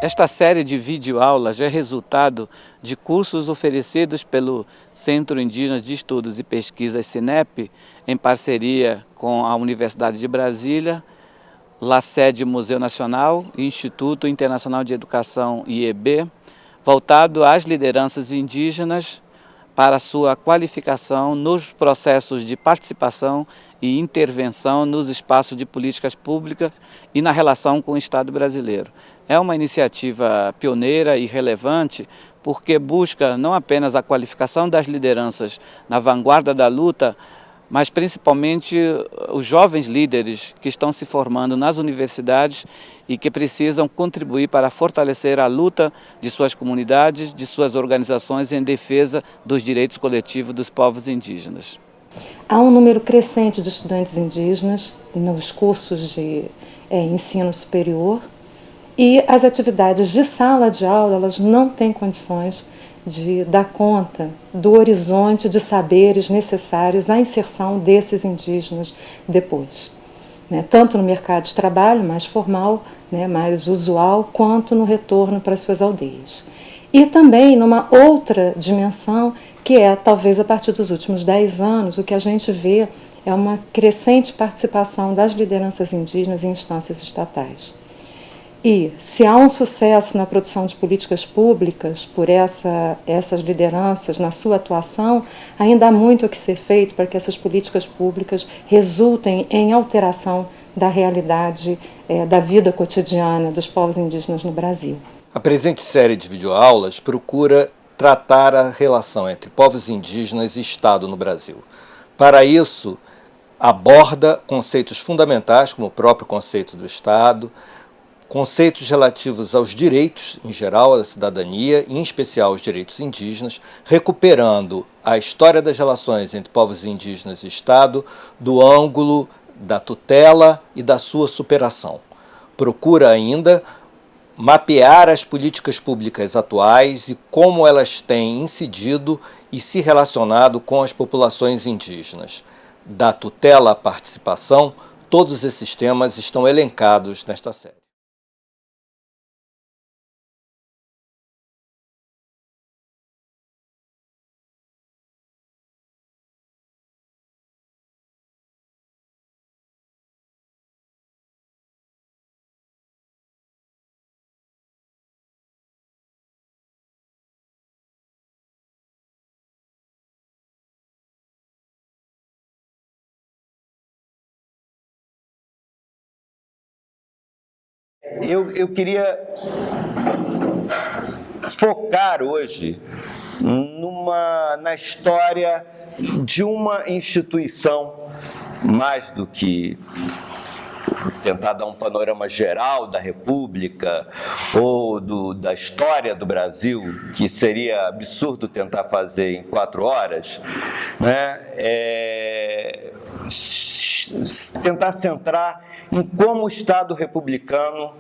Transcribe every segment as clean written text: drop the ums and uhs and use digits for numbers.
Esta série de videoaulas é resultado de cursos oferecidos pelo Centro Indígena de Estudos e Pesquisas CINEP, em parceria com a Universidade de Brasília, LACED Museu Nacional e Instituto Internacional de Educação IEB, voltado às lideranças indígenas para sua qualificação nos processos de participação e intervenção nos espaços de políticas públicas e na relação com o Estado brasileiro. É uma iniciativa pioneira e relevante porque busca não apenas a qualificação das lideranças na vanguarda da luta, mas principalmente os jovens líderes que estão se formando nas universidades e que precisam contribuir para fortalecer a luta de suas comunidades, de suas organizações em defesa dos direitos coletivos dos povos indígenas. Há um número crescente de estudantes indígenas nos cursos de ensino superior e as atividades de sala de aula elas não têm condições de dar conta do horizonte de saberes necessários à inserção desses indígenas depois, tanto no mercado de trabalho mais formal, mais usual, quanto no retorno para as suas aldeias. E também numa outra dimensão, que é, talvez a partir dos últimos 10 anos, o que a gente vê é uma crescente participação das lideranças indígenas em instâncias estatais. E se há um sucesso na produção de políticas públicas por essas lideranças na sua atuação, ainda há muito a que ser feito para que essas políticas públicas resultem em alteração da realidade da vida cotidiana dos povos indígenas no Brasil. A presente série de videoaulas procura tratar a relação entre povos indígenas e Estado no Brasil. Para isso, aborda conceitos fundamentais, como o próprio conceito do Estado, conceitos relativos aos direitos, em geral, da cidadania, e em especial aos direitos indígenas, recuperando a história das relações entre povos indígenas e Estado do ângulo da tutela e da sua superação. Procura ainda mapear as políticas públicas atuais e como elas têm incidido e se relacionado com as populações indígenas. Da tutela à participação, todos esses temas estão elencados nesta série. Eu queria focar hoje na história de uma instituição, mais do que tentar dar um panorama geral da República ou da história do Brasil, que seria absurdo tentar fazer em 4 horas, tentar centrar em como o Estado republicano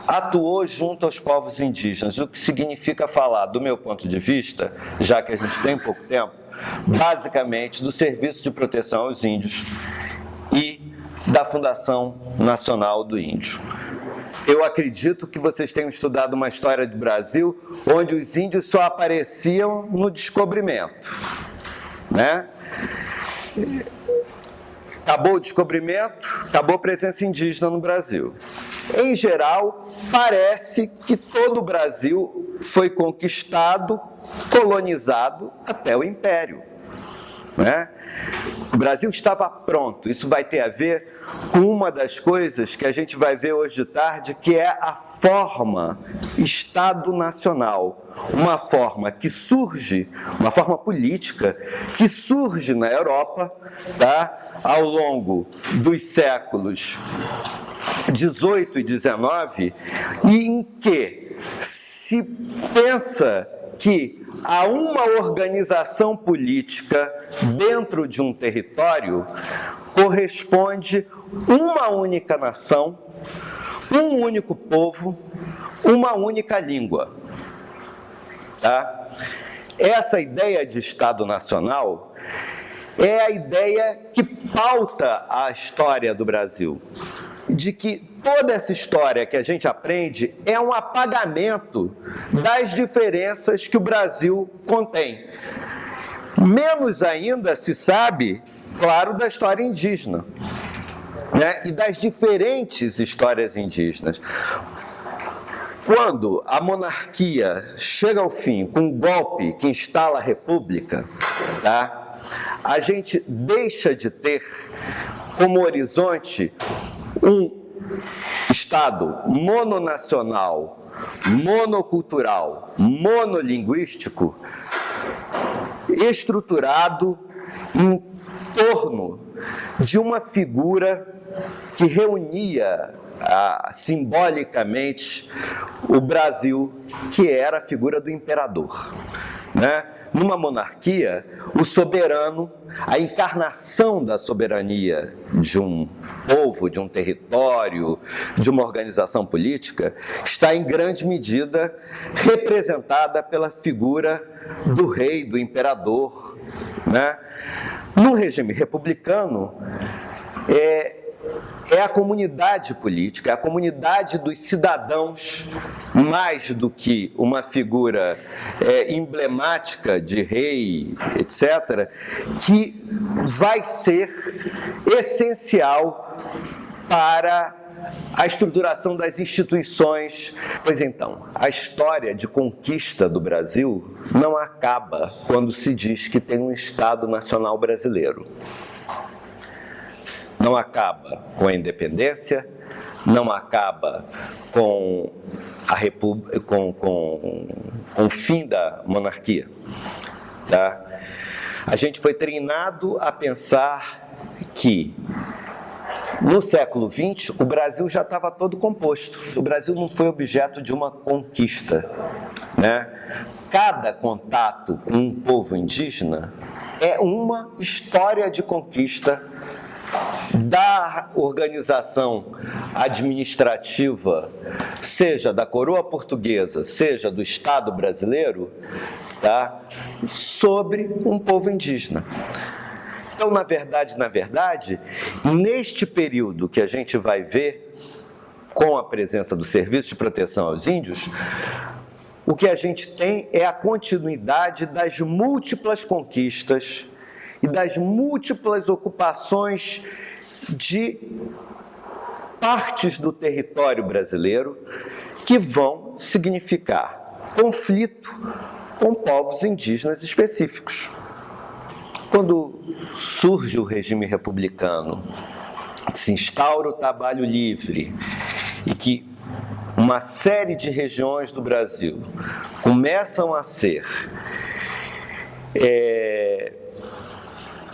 atuou junto aos povos indígenas, o que significa falar, do meu ponto de vista, já que a gente tem pouco tempo, basicamente do Serviço de Proteção aos Índios e da Fundação Nacional do Índio. Eu acredito que vocês tenham estudado uma história do Brasil onde os índios só apareciam no descobrimento, Acabou o descobrimento, acabou a presença indígena no Brasil. Em geral, parece que todo o Brasil foi conquistado, colonizado até o Império. O Brasil estava pronto. Isso vai ter a ver com uma das coisas que a gente vai ver hoje de tarde, que é a forma Estado Nacional. Uma forma que surge, uma forma política, que surge na Europa, ao longo dos séculos 18 e 19, e em que se pensa que a uma organização política dentro de um território corresponde uma única nação, um único povo, uma única língua. Essa ideia de Estado Nacional é a ideia que pauta a história do Brasil. de que toda essa história que a gente aprende é um apagamento das diferenças que o Brasil contém. Menos ainda se sabe, claro, da história indígena, né? E das diferentes histórias indígenas. Quando a monarquia chega ao fim com um golpe que instala a república, tá? A gente deixa de ter como horizonte um Estado mononacional, monocultural, monolinguístico, estruturado em torno de uma figura que reunia simbolicamente o Brasil, que era a figura do imperador, né? Numa monarquia, o soberano, a encarnação da soberania de um povo, de um território, de uma organização política, está em grande medida representada pela figura do rei, do imperador, né? No regime republicano, é a comunidade política, é a comunidade dos cidadãos, mais do que uma figura emblemática de rei, etc., que vai ser essencial para a estruturação das instituições. Pois então, a história de conquista do Brasil não acaba quando se diz que tem um Estado Nacional Brasileiro. Não acaba com a independência, não acaba com com o fim da monarquia. Tá? A gente foi treinado a pensar que no século XX o Brasil já estava todo composto. O Brasil não foi objeto de uma conquista, né? Cada contato com um povo indígena é uma história de conquista da organização administrativa, seja da coroa portuguesa, seja do Estado brasileiro, tá? Sobre um povo indígena. Então, na verdade, neste período que a gente vai ver, com a presença do Serviço de Proteção aos Índios, o que a gente tem é a continuidade das múltiplas conquistas e das múltiplas ocupações de partes do território brasileiro que vão significar conflito com povos indígenas específicos. Quando surge o regime republicano, se instaura o trabalho livre e que uma série de regiões do Brasil começam a ser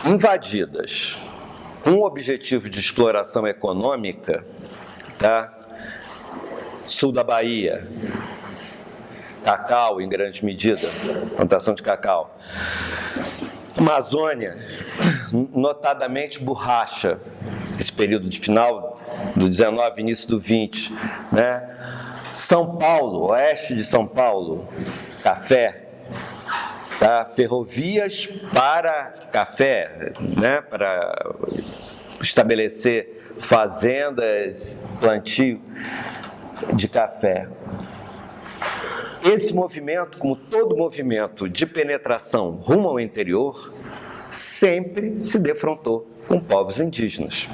invadidas com o objetivo de exploração econômica, tá? Sul da Bahia, cacau em grande medida, plantação de cacau. Amazônia, notadamente borracha, esse período de final do 19, início do 20, né? São Paulo, oeste de São Paulo, café. Tá? Ferrovias para café, né? Para estabelecer fazendas, plantio de café. Esse movimento, como todo movimento de penetração rumo ao interior, sempre se defrontou com povos indígenas,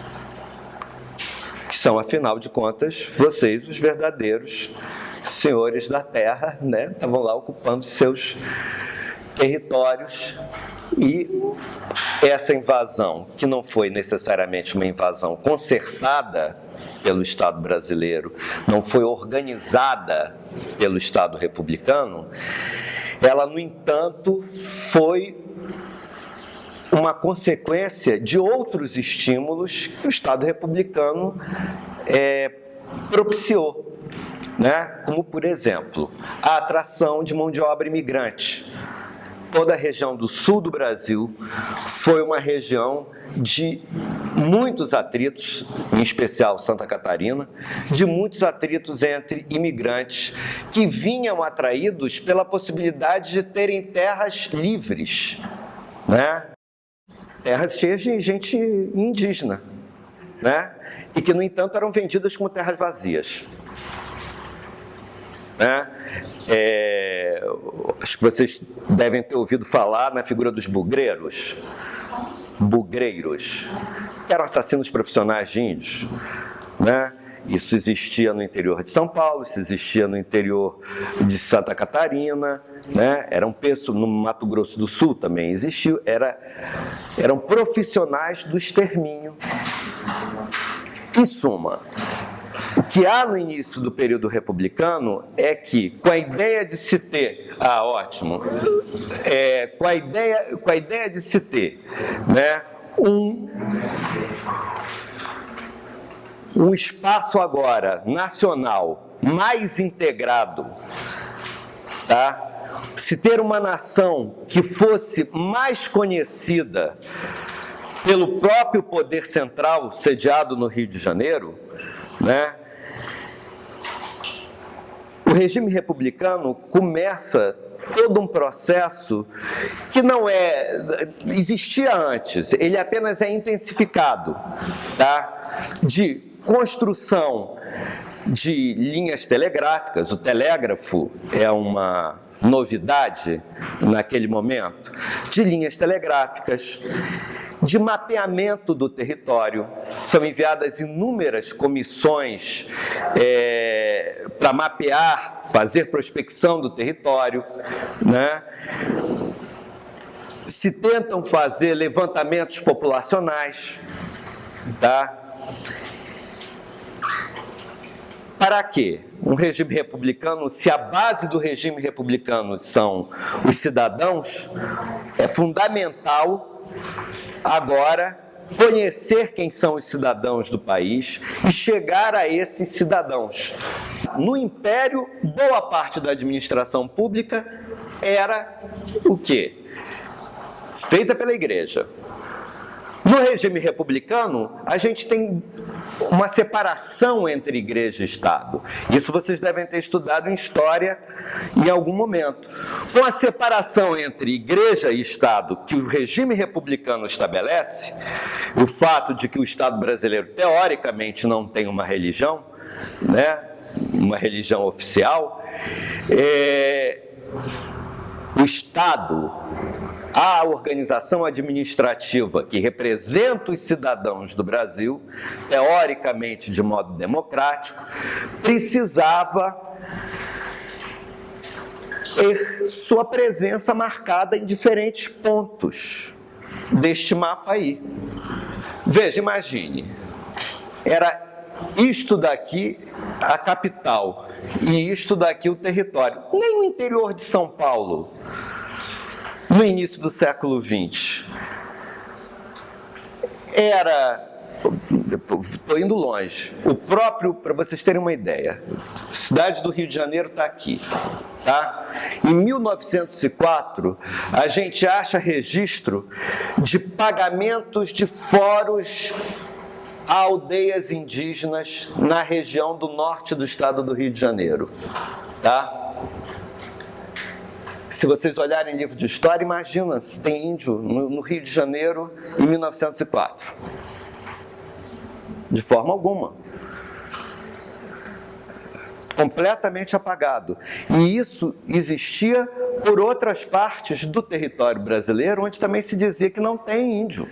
que são, afinal de contas, vocês, os verdadeiros senhores da terra, né? Estavam lá ocupando seus territórios, e essa invasão, que não foi necessariamente uma invasão concertada pelo Estado brasileiro, não foi organizada pelo Estado republicano, ela, no entanto, foi uma consequência de outros estímulos que o Estado republicano propiciou, né? Como, por exemplo, a atração de mão de obra imigrante. Toda a região do sul do Brasil foi uma região de muitos atritos, em especial Santa Catarina, de muitos atritos entre imigrantes que vinham atraídos pela possibilidade de terem terras livres, né? Terras cheias de gente indígena, né? E que, no entanto, eram vendidas como terras vazias. Né? Acho que vocês devem ter ouvido falar na figura dos bugreiros, que eram assassinos profissionais de índios, né? Isso existia no interior de São Paulo, isso existia no interior de Santa Catarina, né? No Mato Grosso do Sul também existiu, eram profissionais do extermínio. Em suma, o que há no início do período republicano é que, com a ideia de se ter... ótimo. Com a ideia de se ter, né, um espaço agora nacional mais integrado, tá? Se ter uma nação que fosse mais conhecida pelo próprio poder central sediado no Rio de Janeiro, né? O regime republicano começa todo um processo que não existia antes, ele apenas é intensificado, tá? De construção de linhas telegráficas. O telégrafo é uma novidade naquele momento, de linhas telegráficas, de mapeamento do território. São enviadas inúmeras comissões para mapear, fazer prospecção do território, né? Se tentam fazer levantamentos populacionais, tá? Para quê? Um regime republicano, se a base do regime republicano são os cidadãos, é fundamental agora conhecer quem são os cidadãos do país e chegar a esses cidadãos. No Império, boa parte da administração pública era o quê? Feita pela Igreja. No regime republicano, a gente tem uma separação entre Igreja e Estado. Isso vocês devem ter estudado em história em algum momento. Com a separação entre Igreja e Estado que o regime republicano estabelece, o fato de que o Estado brasileiro, teoricamente, não tem uma religião, né? Uma religião oficial, o Estado, a organização administrativa que representa os cidadãos do Brasil, teoricamente de modo democrático, precisava ter sua presença marcada em diferentes pontos deste mapa aí. Veja, imagine, era isto daqui a capital e isto daqui o território. Nem o interior de São Paulo, no início do século XX, estou indo longe, o próprio, para vocês terem uma ideia, a cidade do Rio de Janeiro está aqui, tá? Em 1904, a gente acha registro de pagamentos de fóruns a aldeias indígenas na região do norte do estado do Rio de Janeiro, tá? Se vocês olharem livro de história, imagina se tem índio no Rio de Janeiro em 1904. De forma alguma. Completamente apagado. E isso existia por outras partes do território brasileiro, onde também se dizia que não tem índio,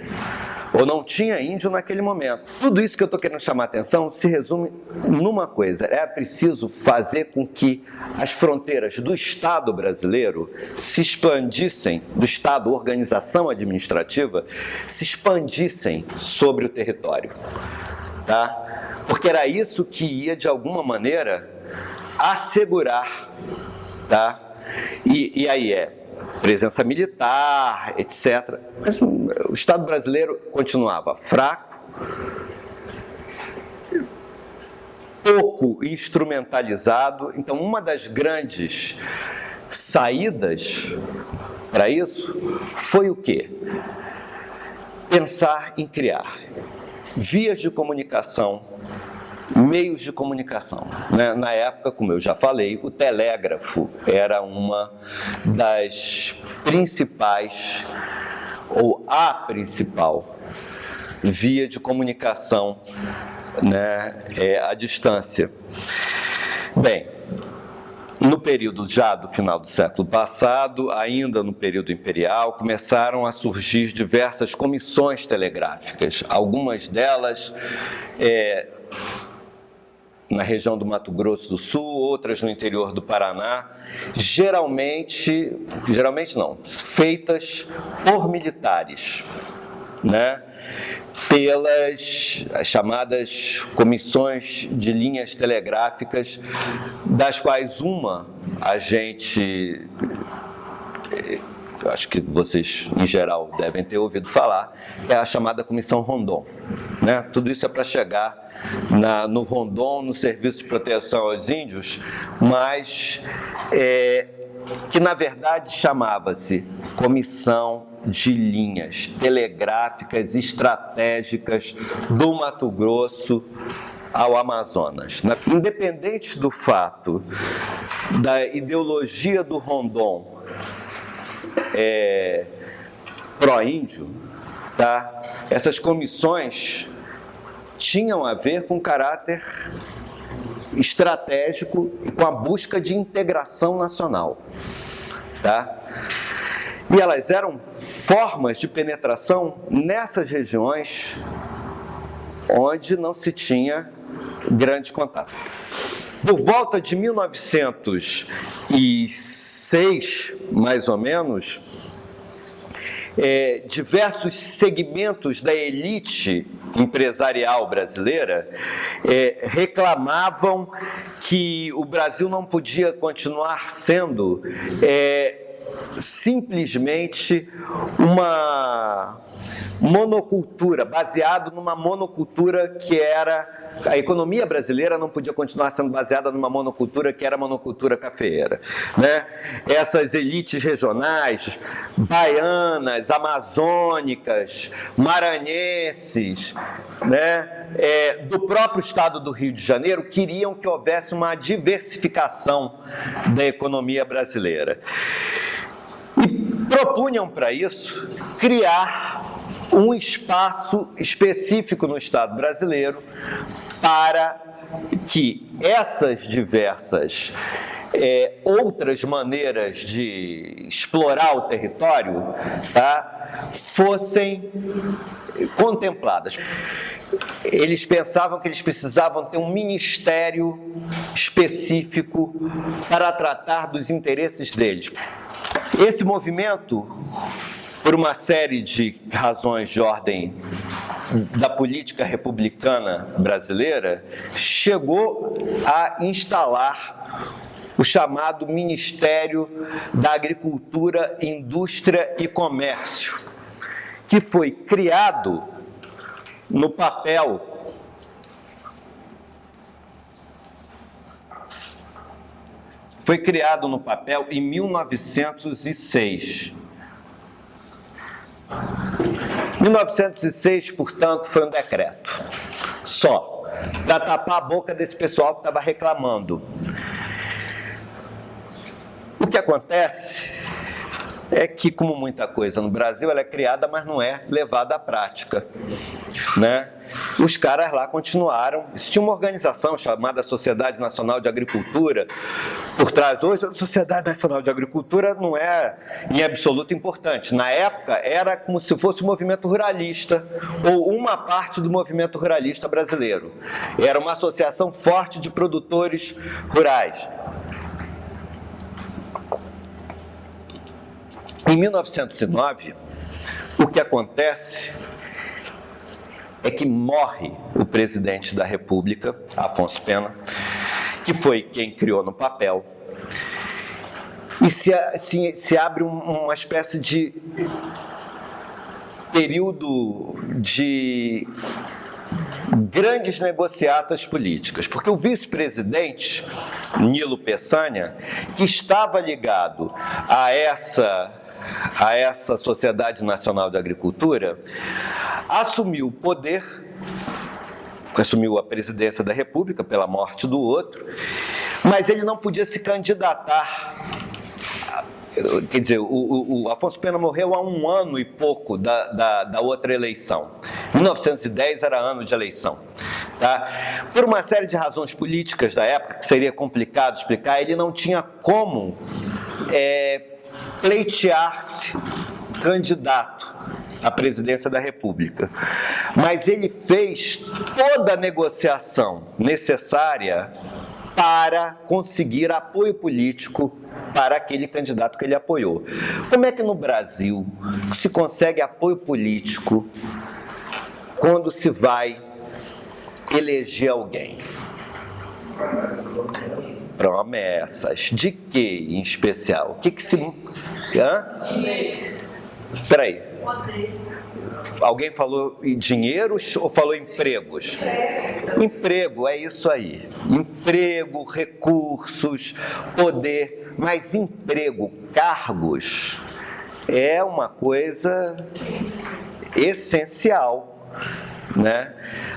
ou não tinha índio naquele momento. Tudo isso que eu estou querendo chamar a atenção se resume numa coisa: é preciso fazer com que as fronteiras do Estado brasileiro se expandissem, do Estado, organização administrativa, se expandissem sobre o território, tá? Porque era isso que ia, de alguma maneira, assegurar, tá? E aí presença militar, etc. Mas o Estado brasileiro continuava fraco, pouco instrumentalizado. Então, uma das grandes saídas para isso foi o quê? Pensar em criar vias de comunicação, meios de comunicação. Na época, como eu já falei, o telégrafo era uma das principais, ou a principal, via de comunicação, né, à distância. Bem, no período já do final do século passado, ainda no período imperial, começaram a surgir diversas comissões telegráficas, algumas delas na região do Mato Grosso do Sul, outras no interior do Paraná, geralmente não, feitas por militares, né? Pelas chamadas comissões de linhas telegráficas, das quais uma a gente, eu acho que vocês em geral devem ter ouvido falar, é a chamada Comissão Rondon, né? Tudo isso é para chegar no Rondon, no Serviço de Proteção aos Índios, mas que na verdade chamava-se Comissão de Linhas Telegráficas Estratégicas do Mato Grosso ao Amazonas. Independente do fato da ideologia do Rondon pró-índio, tá? Essas comissões tinham a ver com caráter estratégico e com a busca de integração nacional, tá? E elas eram formas de penetração nessas regiões onde não se tinha grande contato. Por volta de 1906, mais ou menos, diversos segmentos da elite empresarial brasileira reclamavam que o Brasil não podia continuar sendo simplesmente uma monocultura, baseado numa monocultura que era... A economia brasileira não podia continuar sendo baseada numa monocultura que era a monocultura cafeeira, né? Essas elites regionais, baianas, amazônicas, maranhenses, né? Do próprio estado do Rio de Janeiro, queriam que houvesse uma diversificação da economia brasileira. E propunham para isso criar um espaço específico no Estado brasileiro para que essas diversas outras maneiras de explorar o território, tá, fossem contempladas. Eles pensavam que eles precisavam ter um ministério específico para tratar dos interesses deles. Esse movimento, por uma série de razões de ordem da política republicana brasileira, chegou a instalar o chamado Ministério da Agricultura, Indústria e Comércio, que foi criado no papel em 1906. 1906, portanto, foi um decreto só, para tapar a boca desse pessoal que estava reclamando. O que acontece é que, como muita coisa no Brasil, ela é criada, mas não é levada à prática, né? Os caras lá continuaram. Existia uma organização chamada Sociedade Nacional de Agricultura por trás. Hoje, a Sociedade Nacional de Agricultura não é em absoluto importante. Na época, era como se fosse o movimento ruralista, ou uma parte do movimento ruralista brasileiro. Era uma associação forte de produtores rurais. Em 1909, o que acontece é que morre o presidente da República, Afonso Pena, que foi quem criou no papel, e se abre uma espécie de período de grandes negociatas políticas, porque o vice-presidente, Nilo Peçanha, que estava ligado a essa Sociedade Nacional de Agricultura, assumiu o poder, assumiu a presidência da República pela morte do outro, mas ele não podia se candidatar quer dizer, o Afonso Pena morreu há 1 ano e pouco da outra eleição. 1910 era ano de eleição. Tá? Por uma série de razões políticas da época, que seria complicado explicar, ele não tinha como pleitear-se candidato à presidência da República. Mas ele fez toda a negociação necessária para conseguir apoio político para aquele candidato que ele apoiou. Como é que no Brasil se consegue apoio político quando se vai eleger alguém? Promessas. De que, em especial? O que se... Espera aí. Alguém falou em dinheiro ou falou empregos? Emprego, é isso aí. Emprego, recursos, poder. Mas emprego, cargos, é uma coisa essencial, né?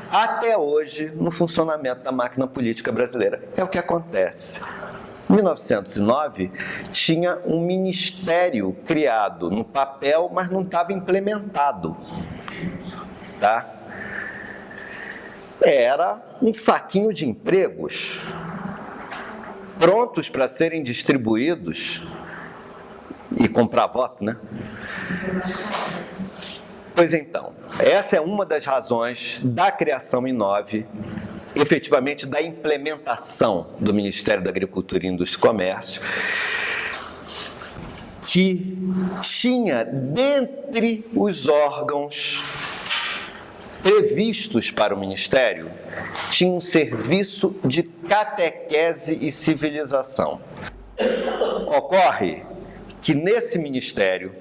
Até hoje, no funcionamento da máquina política brasileira. É o que acontece. Em 1909, tinha um ministério criado no papel, mas não estava implementado. Tá? Era um saquinho de empregos prontos para serem distribuídos e comprar voto, né? Pois então, essa é uma das razões da criação em 9, efetivamente da implementação do Ministério da Agricultura, Indústria e Comércio, que tinha dentre os órgãos previstos para o Ministério, tinha um serviço de catequese e civilização. Ocorre que nesse ministério,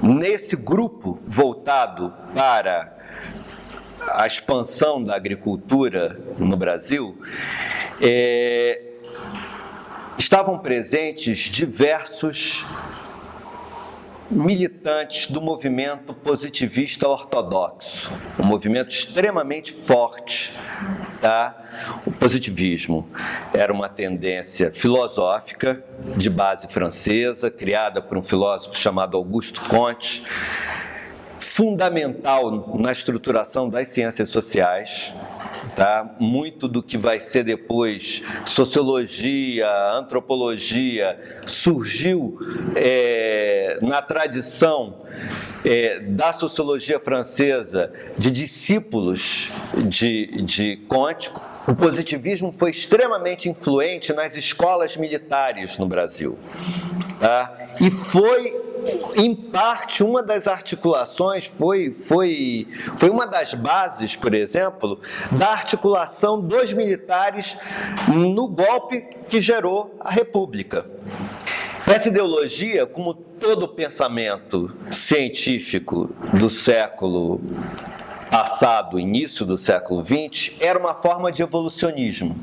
nesse grupo voltado para a expansão da agricultura no Brasil, estavam presentes diversos militantes do movimento positivista ortodoxo, um movimento extremamente forte, tá? O positivismo era uma tendência filosófica de base francesa, criada por um filósofo chamado Auguste Comte, fundamental na estruturação das ciências sociais. Tá? Muito do que vai ser depois sociologia, antropologia, surgiu na tradição da sociologia francesa, de discípulos de Comte. O positivismo foi extremamente influente nas escolas militares no Brasil. Tá? E foi, em parte, uma das articulações, foi uma das bases, por exemplo, da articulação dos militares no golpe que gerou a República. Essa ideologia, como todo pensamento científico do século passado, início do século XX, era uma forma de evolucionismo.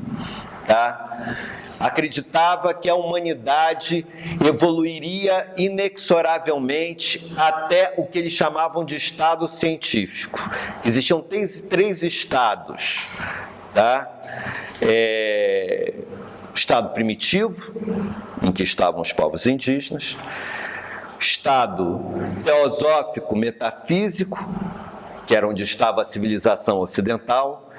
Tá? Acreditava que a humanidade evoluiria inexoravelmente até o que eles chamavam de estado científico. Existiam três estados. Tá? Estado primitivo, em que estavam os povos indígenas, estado teosófico metafísico, que era onde estava a civilização ocidental,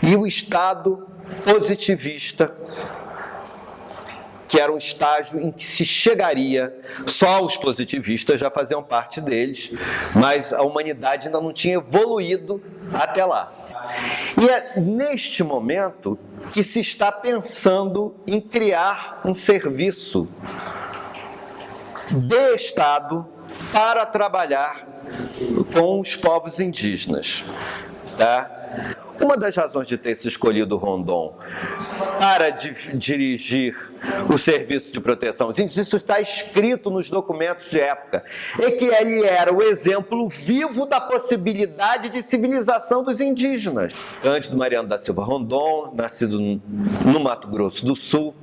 e o estado positivista, que era um estágio em que se chegaria, só os positivistas já faziam parte deles, mas a humanidade ainda não tinha evoluído até lá. E é neste momento que se está pensando em criar um serviço de Estado para trabalhar com os povos indígenas. Tá? Uma das razões de ter se escolhido Rondon para dirigir o serviço de proteção aos índios, isso está escrito nos documentos de época, é que ele era o exemplo vivo da possibilidade de civilização dos indígenas. Cândido Mariano da Silva Rondon, nascido no Mato Grosso do Sul,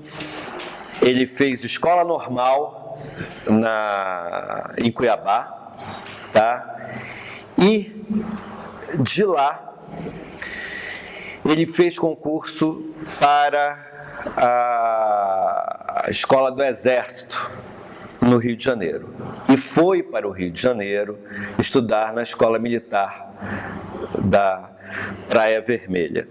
ele fez escola normal em Cuiabá, tá? E de lá ele fez concurso para a Escola do Exército, no Rio de Janeiro e foi para o Rio de Janeiro estudar na Escola Militar da Praia Vermelha.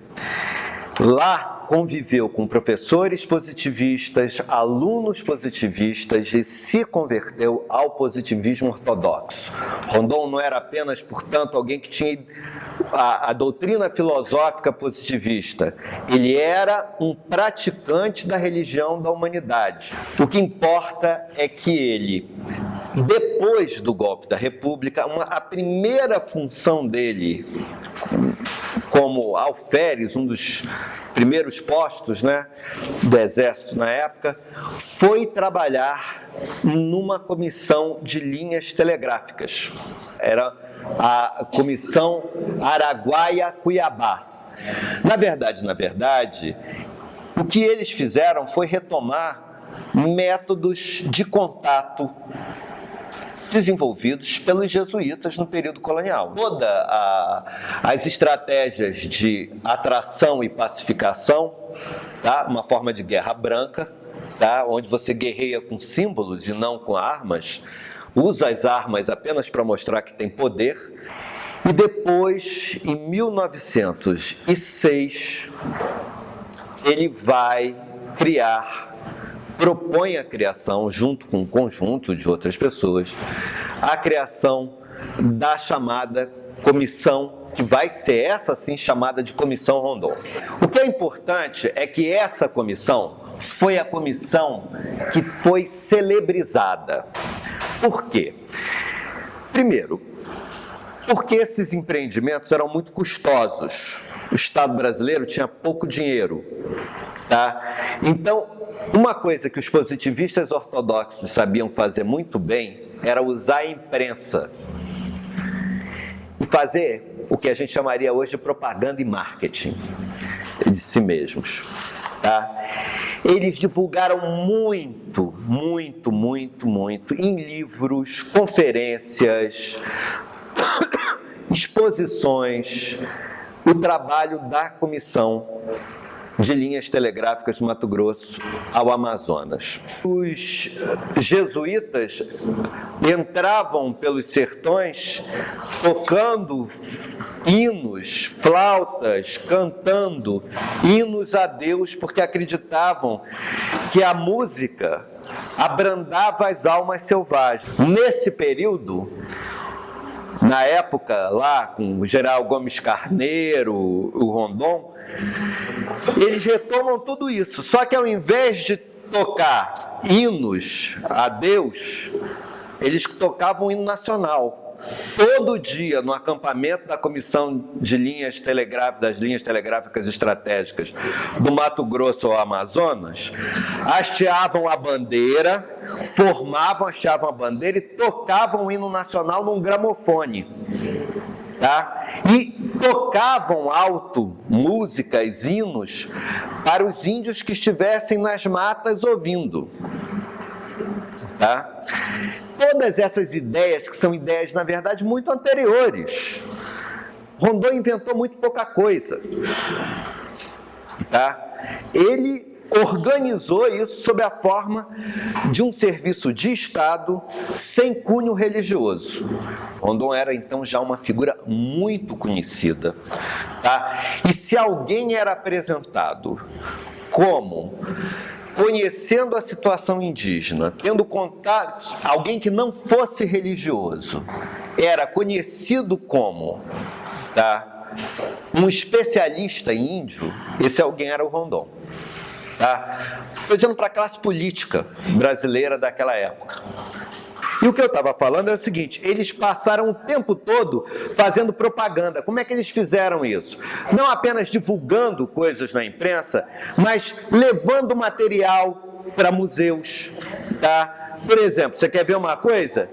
Lá conviveu com professores positivistas, alunos positivistas e se converteu ao positivismo ortodoxo. Rondon não era apenas, portanto, alguém que tinha a doutrina filosófica positivista. Ele era um praticante da religião da humanidade. O que importa é que ele, depois do golpe da República, a primeira função dele como alferes, um dos primeiros postos, né, do Exército na época, foi trabalhar numa comissão de linhas telegráficas. Era a Comissão Araguaia-Cuiabá. Na verdade, o que eles fizeram foi retomar métodos de contato desenvolvidos pelos jesuítas no período colonial. Todas as estratégias de atração e pacificação, tá? Uma forma de guerra branca, tá? Onde você guerreia com símbolos e não com armas, usa as armas apenas para mostrar que tem poder. E depois, em 1906, ele vai propõe a criação, junto com um conjunto de outras pessoas, a criação da chamada comissão, que vai ser essa sim chamada de Comissão Rondon. O que é importante é que essa comissão foi a comissão que foi celebrizada. Por quê? Primeiro, porque esses empreendimentos eram muito custosos. O Estado brasileiro tinha pouco dinheiro, tá? Então, uma coisa que os positivistas ortodoxos sabiam fazer muito bem era usar a imprensa e fazer o que a gente chamaria hoje de propaganda e marketing de si mesmos, tá? Eles divulgaram muito em livros, conferências, exposições, o trabalho da Comissão de Linhas Telegráficas do Mato Grosso ao Amazonas. Os jesuítas entravam pelos sertões tocando hinos, flautas, cantando hinos a Deus, porque acreditavam que a música abrandava as almas selvagens. Nesse período, na época lá com o general Gomes Carneiro, o Rondon, eles retomam tudo isso, só que ao invés de tocar hinos a Deus, eles tocavam um hino nacional. Todo dia, no acampamento da Comissão de Linhas Telegráficas, das Linhas Telegráficas Estratégicas do Mato Grosso ao Amazonas, hasteavam a bandeira, hasteavam a bandeira e tocavam o hino nacional num gramofone. Tá? E tocavam alto músicas, hinos, para os índios que estivessem nas matas ouvindo. Tá? Todas essas ideias, que são ideias, na verdade, muito anteriores. Rondon inventou muito pouca coisa. Tá? Ele organizou isso sob a forma de um serviço de Estado sem cunho religioso. Rondon era, então, já uma figura muito conhecida. Tá? E se alguém era apresentado como conhecendo a situação indígena, tendo contato, alguém que não fosse religioso, era conhecido como, tá, um especialista em índio, esse alguém era o Rondon. Tá? Estou dizendo para a classe política brasileira daquela época. E o que eu estava falando é o seguinte: eles passaram o tempo todo fazendo propaganda. Como é que eles fizeram isso? Não apenas divulgando coisas na imprensa, mas levando material para museus. Tá? Por exemplo, você quer ver uma coisa?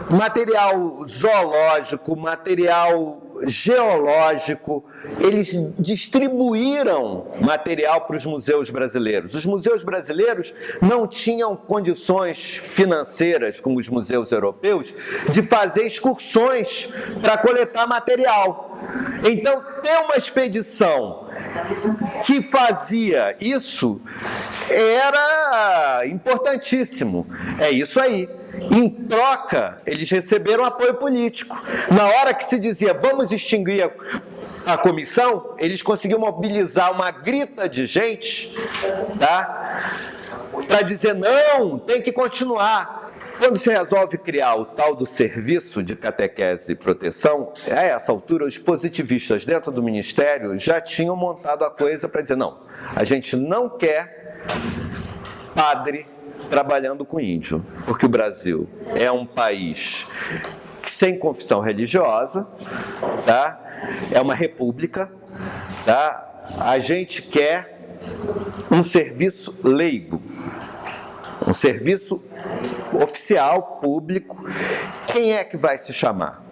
Material zoológico, material geológico, eles distribuíram material para os museus brasileiros. Os museus brasileiros não tinham condições financeiras, como os museus europeus, de fazer excursões para coletar material. Então, ter uma expedição que fazia isso era importantíssimo. É isso aí. Em troca, eles receberam apoio político. Na hora que se dizia, vamos extinguir a comissão, eles conseguiam mobilizar uma grita de gente, tá? Para dizer, não, tem que continuar. Quando se resolve criar o tal do serviço de catequese e proteção, a essa altura os positivistas dentro do ministério já tinham montado a coisa para dizer, não, a gente não quer padre trabalhando com índio, porque o Brasil é um país sem confissão religiosa, tá? É uma república, tá? A gente quer um serviço leigo, um serviço oficial, público. Quem é que vai se chamar?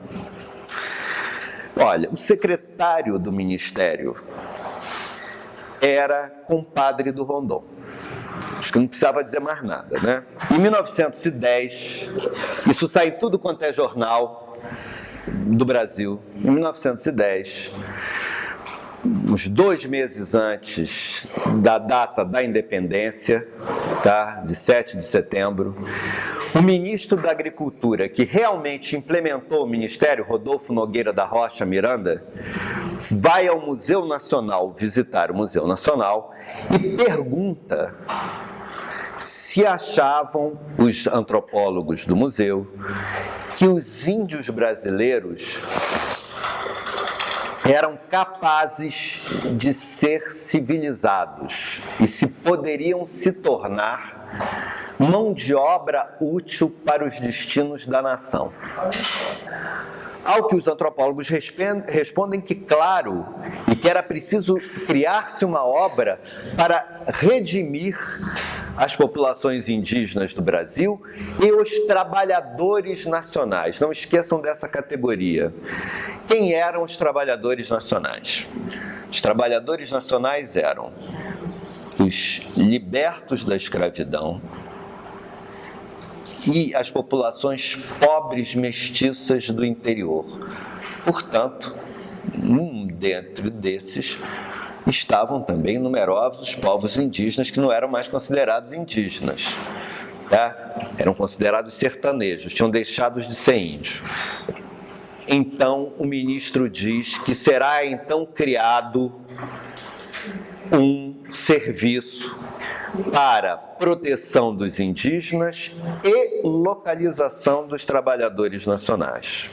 Olha, o secretário do ministério era compadre do Rondon. Acho que não precisava dizer mais nada, né? Em 1910, isso sai em tudo quanto é jornal do Brasil. Em 1910, uns 2 meses antes da data da independência, tá? De 7 de setembro, o ministro da Agricultura, que realmente implementou o ministério, Rodolfo Nogueira da Rocha Miranda, vai ao Museu Nacional, visitar o Museu Nacional, e pergunta se achavam os antropólogos do museu que os índios brasileiros eram capazes de ser civilizados e se poderiam se tornar mão de obra útil para os destinos da nação. Ao que os antropólogos respondem que, claro, e que era preciso criar-se uma obra para redimir as populações indígenas do Brasil e os trabalhadores nacionais. Não esqueçam dessa categoria. Quem eram os trabalhadores nacionais? Os trabalhadores nacionais eram os libertos da escravidão e as populações pobres mestiças do interior. Portanto, dentro desses estavam também numerosos povos indígenas que não eram mais considerados indígenas, tá? Eram considerados sertanejos, tinham deixado de ser índios. Então, o ministro diz que será então criado um serviço para proteção dos indígenas e localização dos trabalhadores nacionais.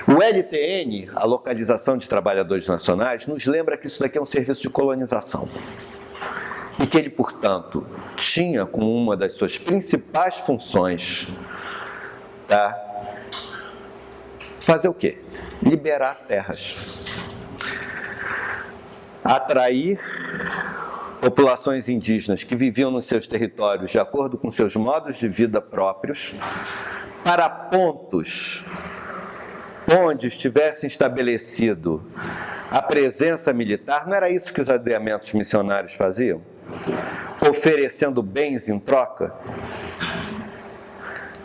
O LTN, a localização de trabalhadores nacionais, nos lembra que isso daqui é um serviço de colonização. E que ele, portanto, tinha como uma das suas principais funções, tá, fazer o quê? Liberar terras. Atrair populações indígenas que viviam nos seus territórios de acordo com seus modos de vida próprios para pontos onde estivessem estabelecido a presença militar. Não era isso que os aldeamentos missionários faziam? Oferecendo bens em troca?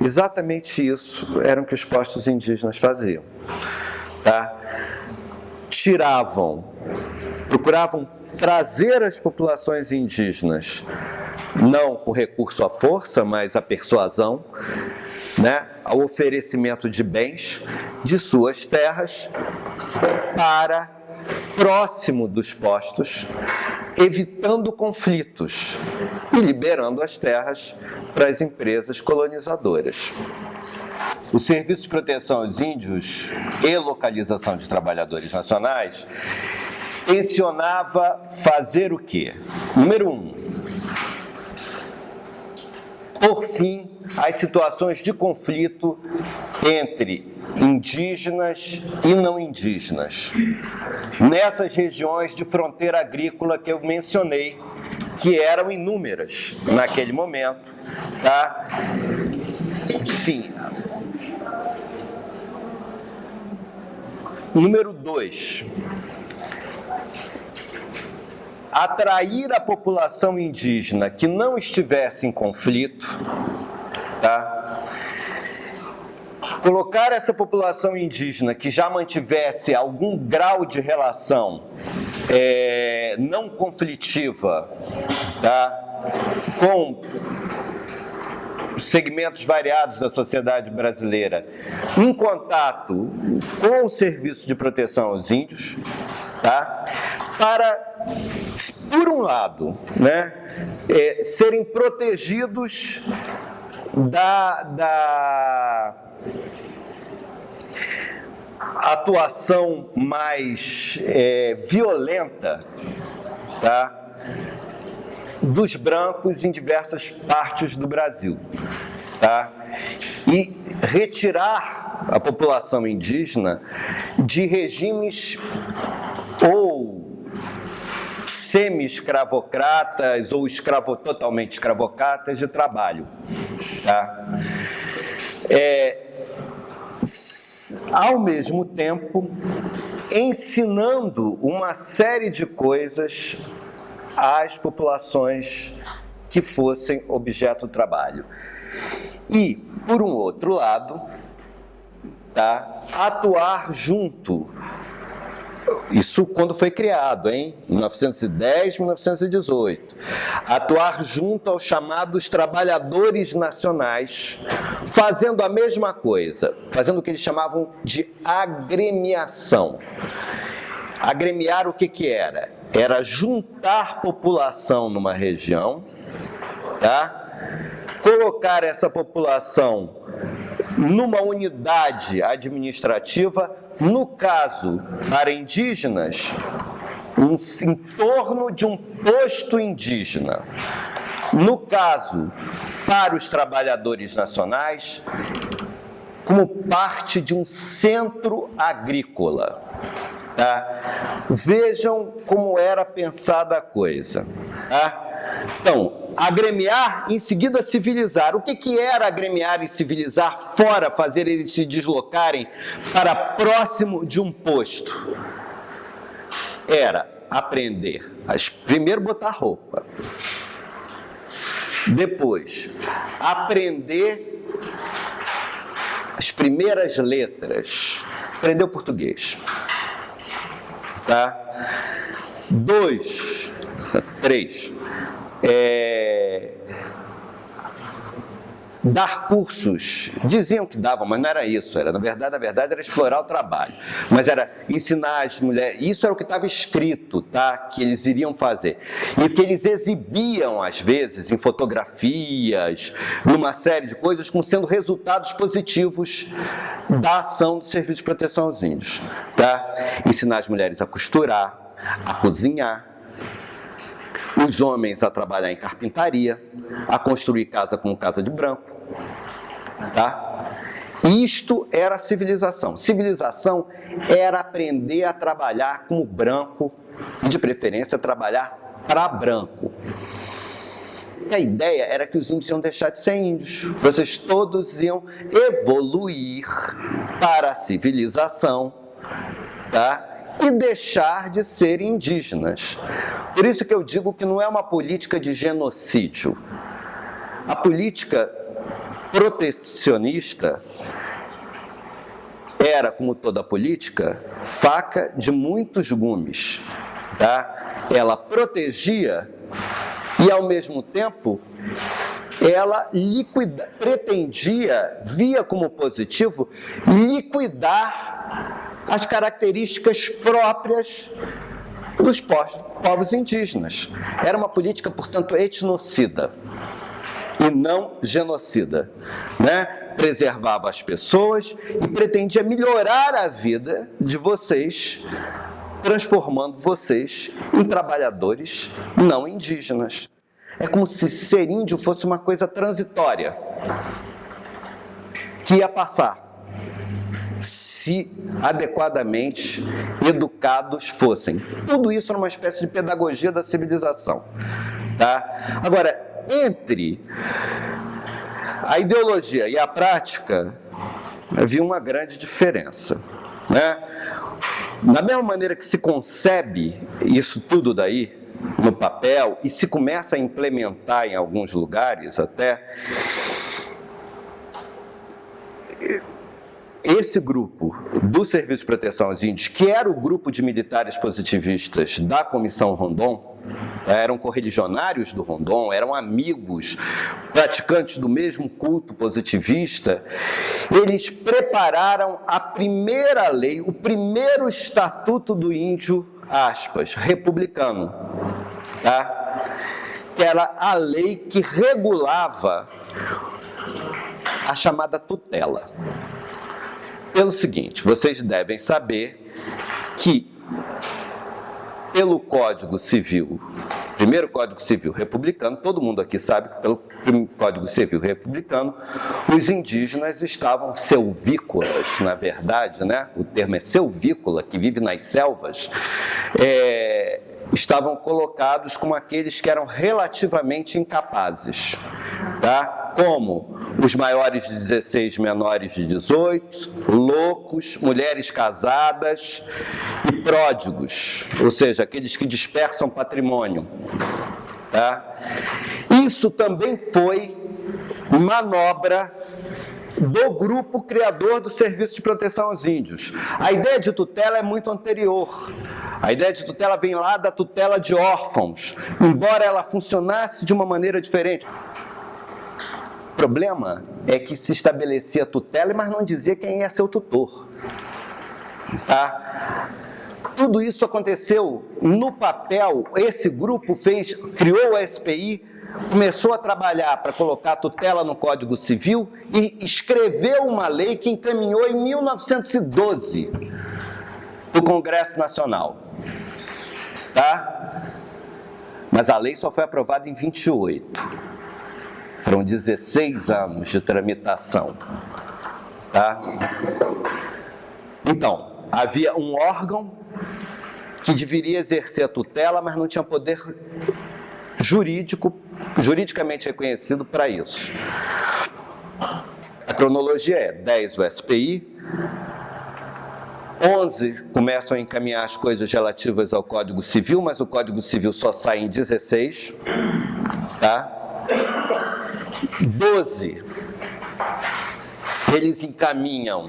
Exatamente isso eram que os postos indígenas faziam, tá? Procuravam trazer as populações indígenas, não com recurso à força, mas à persuasão, né, ao oferecimento de bens de suas terras para próximo dos postos, evitando conflitos e liberando as terras para as empresas colonizadoras. O Serviço de Proteção aos Índios e Localização de Trabalhadores Nacionais tensionava fazer o quê? Número 1, por fim às situações de conflito entre indígenas e não indígenas, nessas regiões de fronteira agrícola que eu mencionei, que eram inúmeras naquele momento, tá? Enfim. Número 2, atrair a população indígena que não estivesse em conflito, tá? Colocar essa população indígena que já mantivesse algum grau de relação não conflitiva, tá, com segmentos variados da sociedade brasileira em contato com o Serviço de Proteção aos Índios, tá? Para, por um lado, né, serem protegidos da atuação mais violenta, tá, dos brancos em diversas partes do Brasil, tá? E retirar a população indígena de regimes ou semi-escravocratas ou totalmente escravocratas de trabalho, tá? Ao mesmo tempo, ensinando uma série de coisas às populações que fossem objeto do trabalho. E, por um outro lado, tá, atuar junto. Isso quando foi criado, em 1910, 1918. Atuar junto aos chamados trabalhadores nacionais, fazendo a mesma coisa, fazendo o que eles chamavam de agremiação. Agremiar o que era? Era juntar população numa região, tá? Colocar essa população numa unidade administrativa, no caso, para indígenas, em torno de um posto indígena. No caso, para os trabalhadores nacionais, como parte de um centro agrícola. Tá? Vejam como era pensada a coisa. Tá? Então, agremiar, em seguida civilizar. O que era agremiar e civilizar, fora fazer eles se deslocarem para próximo de um posto? Era aprender, primeiro botar roupa, depois aprender as primeiras letras, aprender o português. Tá? 3. Dar cursos. Diziam que davam, mas não era isso. Na verdade era explorar o trabalho. Mas era ensinar as mulheres. Isso era o que estava escrito, tá? Que eles iriam fazer. E o que eles exibiam, às vezes, em fotografias, numa série de coisas, como sendo resultados positivos da ação do Serviço de Proteção aos Índios. Tá? Ensinar as mulheres a costurar, a cozinhar, os homens a trabalhar em carpintaria, a construir casa como casa de branco, tá? Isto era civilização. Civilização era aprender a trabalhar como branco e, de preferência, trabalhar para branco. E a ideia era que os índios iam deixar de ser índios. Vocês todos iam evoluir para a civilização, tá? E deixar de ser indígenas. Por isso que eu digo que não é uma política de genocídio. A política protecionista era, como toda política, faca de muitos gumes. Tá? Ela protegia e, ao mesmo tempo, ela pretendia, via como positivo, liquidar as características próprias dos povos indígenas. Era uma política, portanto, etnocida e não genocida, né? Preservava as pessoas e pretendia melhorar a vida de vocês, transformando vocês em trabalhadores não indígenas. É como se ser índio fosse uma coisa transitória, que ia passar, se adequadamente educados fossem. Tudo isso era uma espécie de pedagogia da civilização. Tá? Agora, entre a ideologia e a prática, havia uma grande diferença. Né? Da mesma maneira que se concebe isso tudo daí, no papel, e se começa a implementar em alguns lugares até, esse grupo do Serviço de Proteção aos Índios, que era o grupo de militares positivistas da Comissão Rondon, eram correligionários do Rondon, eram amigos, praticantes do mesmo culto positivista, eles prepararam a primeira lei, o primeiro estatuto do índio, aspas, republicano, tá? Que era a lei que regulava a chamada tutela. Pelo seguinte, vocês devem saber que, pelo Código Civil, primeiro Código Civil republicano, todo mundo aqui sabe que pelo Código Civil republicano, os indígenas estavam selvícolas, na verdade, né? O termo é selvícola, que vive nas selvas, estavam colocados como aqueles que eram relativamente incapazes, tá? Como os maiores de 16, menores de 18, loucos, mulheres casadas e pródigos, ou seja, aqueles que dispersam patrimônio, tá? Isso também foi manobra do grupo criador do Serviço de Proteção aos Índios. A ideia de tutela é muito anterior. A ideia de tutela vem lá da tutela de órfãos, embora ela funcionasse de uma maneira diferente. O problema é que se estabelecia tutela, mas não dizia quem ia ser o tutor. Tá? Tudo isso aconteceu no papel. Esse grupo criou a SPI, começou a trabalhar para colocar a tutela no Código Civil e escreveu uma lei que encaminhou em 1912 para o Congresso Nacional. Tá? Mas a lei só foi aprovada em 28. Foram 16 anos de tramitação. Tá? Então, havia um órgão que deveria exercer a tutela, mas não tinha poder juridicamente reconhecido para isso. A cronologia é 10 o SPI, 11 começam a encaminhar as coisas relativas ao Código Civil, mas o Código Civil só sai em 16, tá? 12, eles encaminham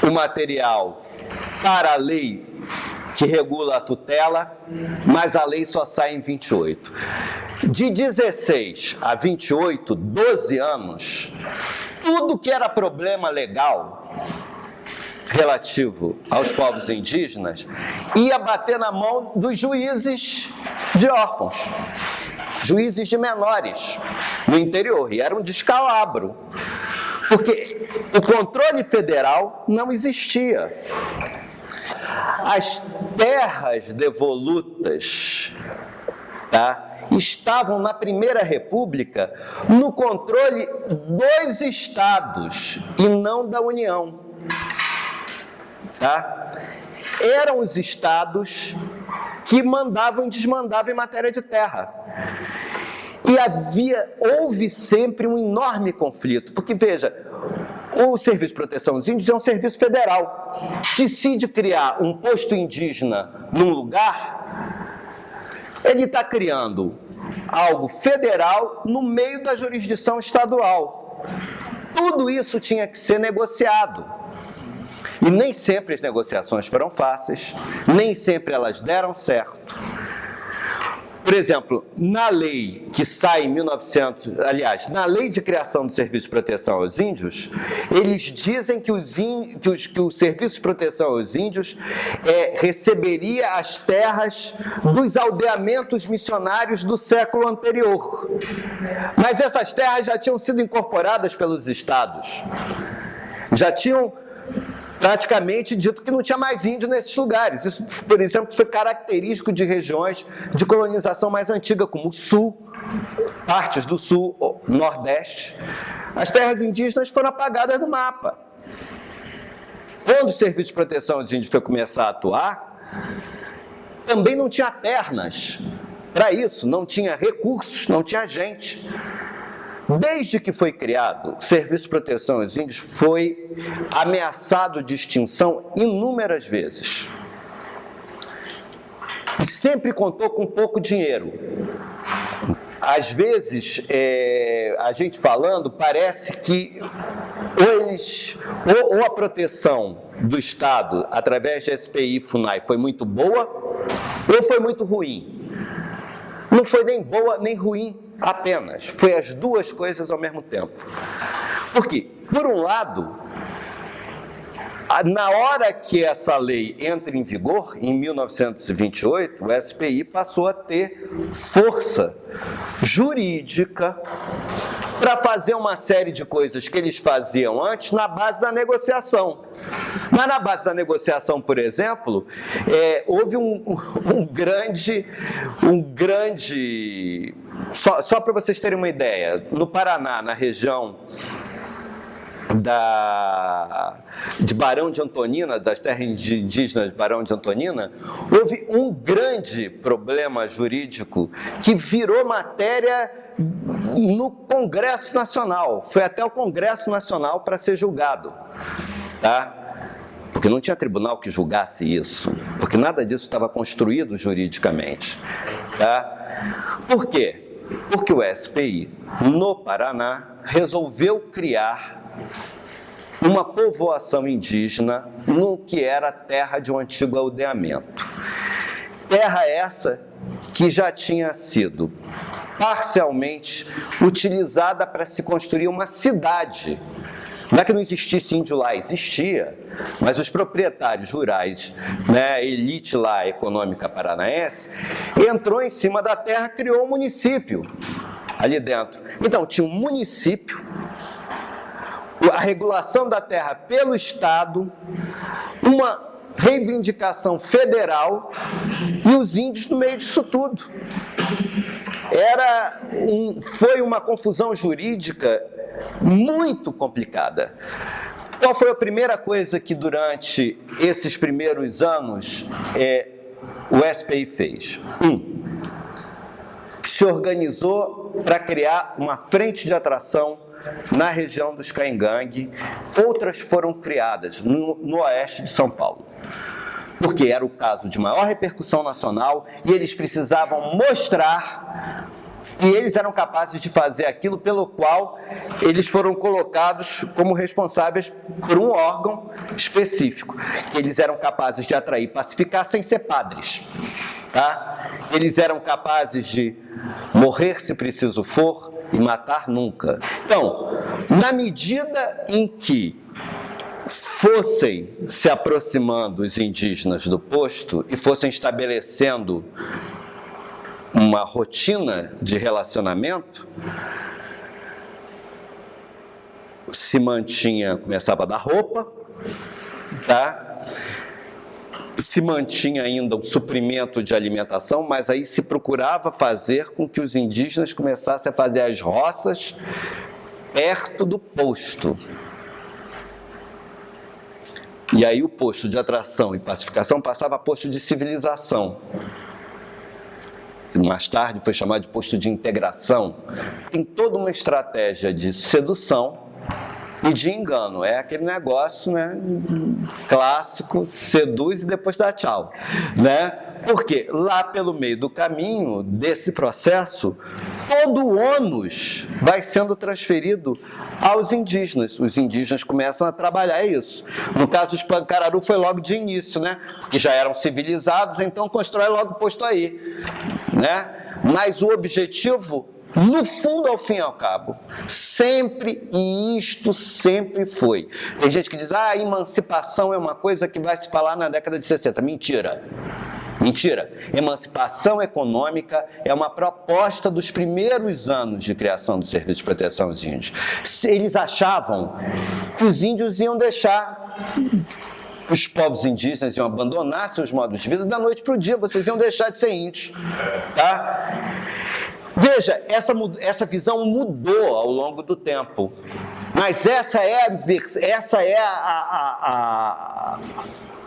o material para a lei que regula a tutela, mas a lei só sai em 28. De 16 a 28, 12 anos, tudo que era problema legal relativo aos povos indígenas ia bater na mão dos juízes de órfãos, juízes de menores no interior, e era um descalabro, porque o controle federal não existia. As terras devolutas, tá, estavam na Primeira República no controle dos estados e não da União. Tá? Eram os estados que mandavam e desmandavam em matéria de terra. E houve sempre um enorme conflito, porque, veja, o Serviço de Proteção aos Índios é um serviço federal. Decide criar um posto indígena num lugar, ele está criando algo federal no meio da jurisdição estadual. Tudo isso tinha que ser negociado. E nem sempre as negociações foram fáceis, nem sempre elas deram certo. Por exemplo, na lei que sai em 1900, aliás, na lei de criação do Serviço de Proteção aos Índios, eles dizem que o Serviço de Proteção aos Índios receberia as terras dos aldeamentos missionários do século anterior. Mas essas terras já tinham sido incorporadas pelos estados. Já tinham praticamente dito que não tinha mais índio nesses lugares. Isso, por exemplo, foi característico de regiões de colonização mais antiga, como o Sul, partes do Sul, Nordeste. As terras indígenas foram apagadas do mapa. Quando o Serviço de Proteção aos Índios foi começar a atuar, também não tinha pernas para isso, não tinha recursos, não tinha gente. Desde que foi criado, o Serviço de Proteção aos Índios foi ameaçado de extinção inúmeras vezes. E sempre contou com pouco dinheiro. Às vezes, a gente falando, parece que ou a proteção do Estado, através de SPI e FUNAI, foi muito boa, ou foi muito ruim. não foi nem boa nem ruim apenas, foi as duas coisas ao mesmo tempo. Por quê? Por um lado, na hora que essa lei entra em vigor, em 1928, o SPI passou a ter força jurídica para fazer uma série de coisas que eles faziam antes na base da negociação. Mas na base da negociação, por exemplo, houve um grande... Só para vocês terem uma ideia, no Paraná, na região de Barão de Antonina, das terras indígenas de Barão de Antonina, houve um grande problema jurídico que virou matéria no Congresso Nacional. Foi até o Congresso Nacional para ser julgado, tá? Porque não tinha tribunal que julgasse isso, porque nada disso estava construído juridicamente, tá? Por quê? Porque o SPI, no Paraná, resolveu criar uma povoação indígena no que era terra de um antigo aldeamento. Terra essa que já tinha sido parcialmente utilizada para se construir uma cidade. Não é que não existisse índio lá, existia, mas os proprietários rurais, né, a elite lá econômica paranaense, entrou em cima da terra, criou um município ali dentro. Então, tinha um município, a regulação da terra pelo Estado, uma reivindicação federal e os índios no meio disso tudo. Foi uma confusão jurídica muito complicada. Qual foi a primeira coisa que durante esses primeiros anos o SPI fez? Se organizou para criar uma frente de atração na região dos Caingangue. Outras foram criadas no oeste de São Paulo, porque era o caso de maior repercussão nacional e eles precisavam mostrar que eles eram capazes de fazer aquilo pelo qual eles foram colocados como responsáveis por um órgão específico. Eles eram capazes de atrair e pacificar sem ser padres, tá? Eles eram capazes de morrer se preciso for e matar nunca. Então, na medida em que fossem se aproximando os indígenas do posto e fossem estabelecendo uma rotina de relacionamento, se mantinha, começava a dar roupa, tá? Se mantinha ainda um suprimento de alimentação, mas aí se procurava fazer com que os indígenas começassem a fazer as roças perto do posto. E aí o posto de atração e pacificação passava a posto de civilização. Mais tarde foi chamado de posto de integração. Tem toda uma estratégia de sedução e de engano. É aquele negócio, né, clássico, seduz e depois dá tchau, né? Porque lá pelo meio do caminho desse processo, todo o ônus vai sendo transferido aos indígenas. Os indígenas começam a trabalhar isso. No caso dos Pancararu foi logo de início, né? Porque já eram civilizados, então constrói logo o posto aí, né? Mas o objetivo, no fundo, ao fim e ao cabo, sempre, e isto sempre foi. Tem gente que diz, a emancipação é uma coisa que vai se falar na década de 60. Mentira. Mentira. Emancipação econômica é uma proposta dos primeiros anos de criação do Serviço de Proteção aos Índios. Eles achavam que os índios iam deixar, os povos indígenas iam abandonar seus modos de vida da noite para o dia, vocês iam deixar de ser índios, tá? Veja, essa visão mudou ao longo do tempo, mas essa é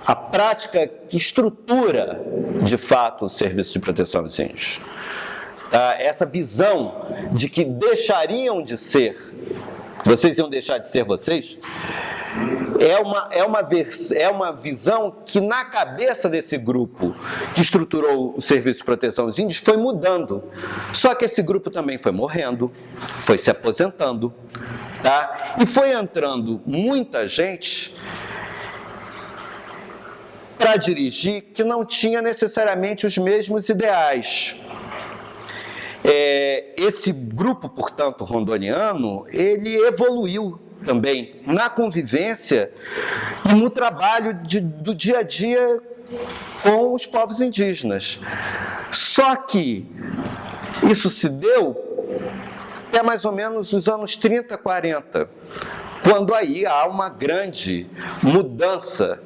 a prática que estrutura, de fato, o Serviço de Proteção aos Índios. Tá? Essa visão de que deixariam de ser, vocês iam deixar de ser vocês, é uma visão que na cabeça desse grupo que estruturou o Serviço de Proteção aos Índios foi mudando. Só que esse grupo também foi morrendo, foi se aposentando, tá? E foi entrando muita gente para dirigir que não tinha necessariamente os mesmos ideais. esse grupo, portanto, rondoniano, ele evoluiu também na convivência e no trabalho do dia a dia com os povos indígenas. Só que isso se deu até mais ou menos os anos 30, 40, quando aí há uma grande mudança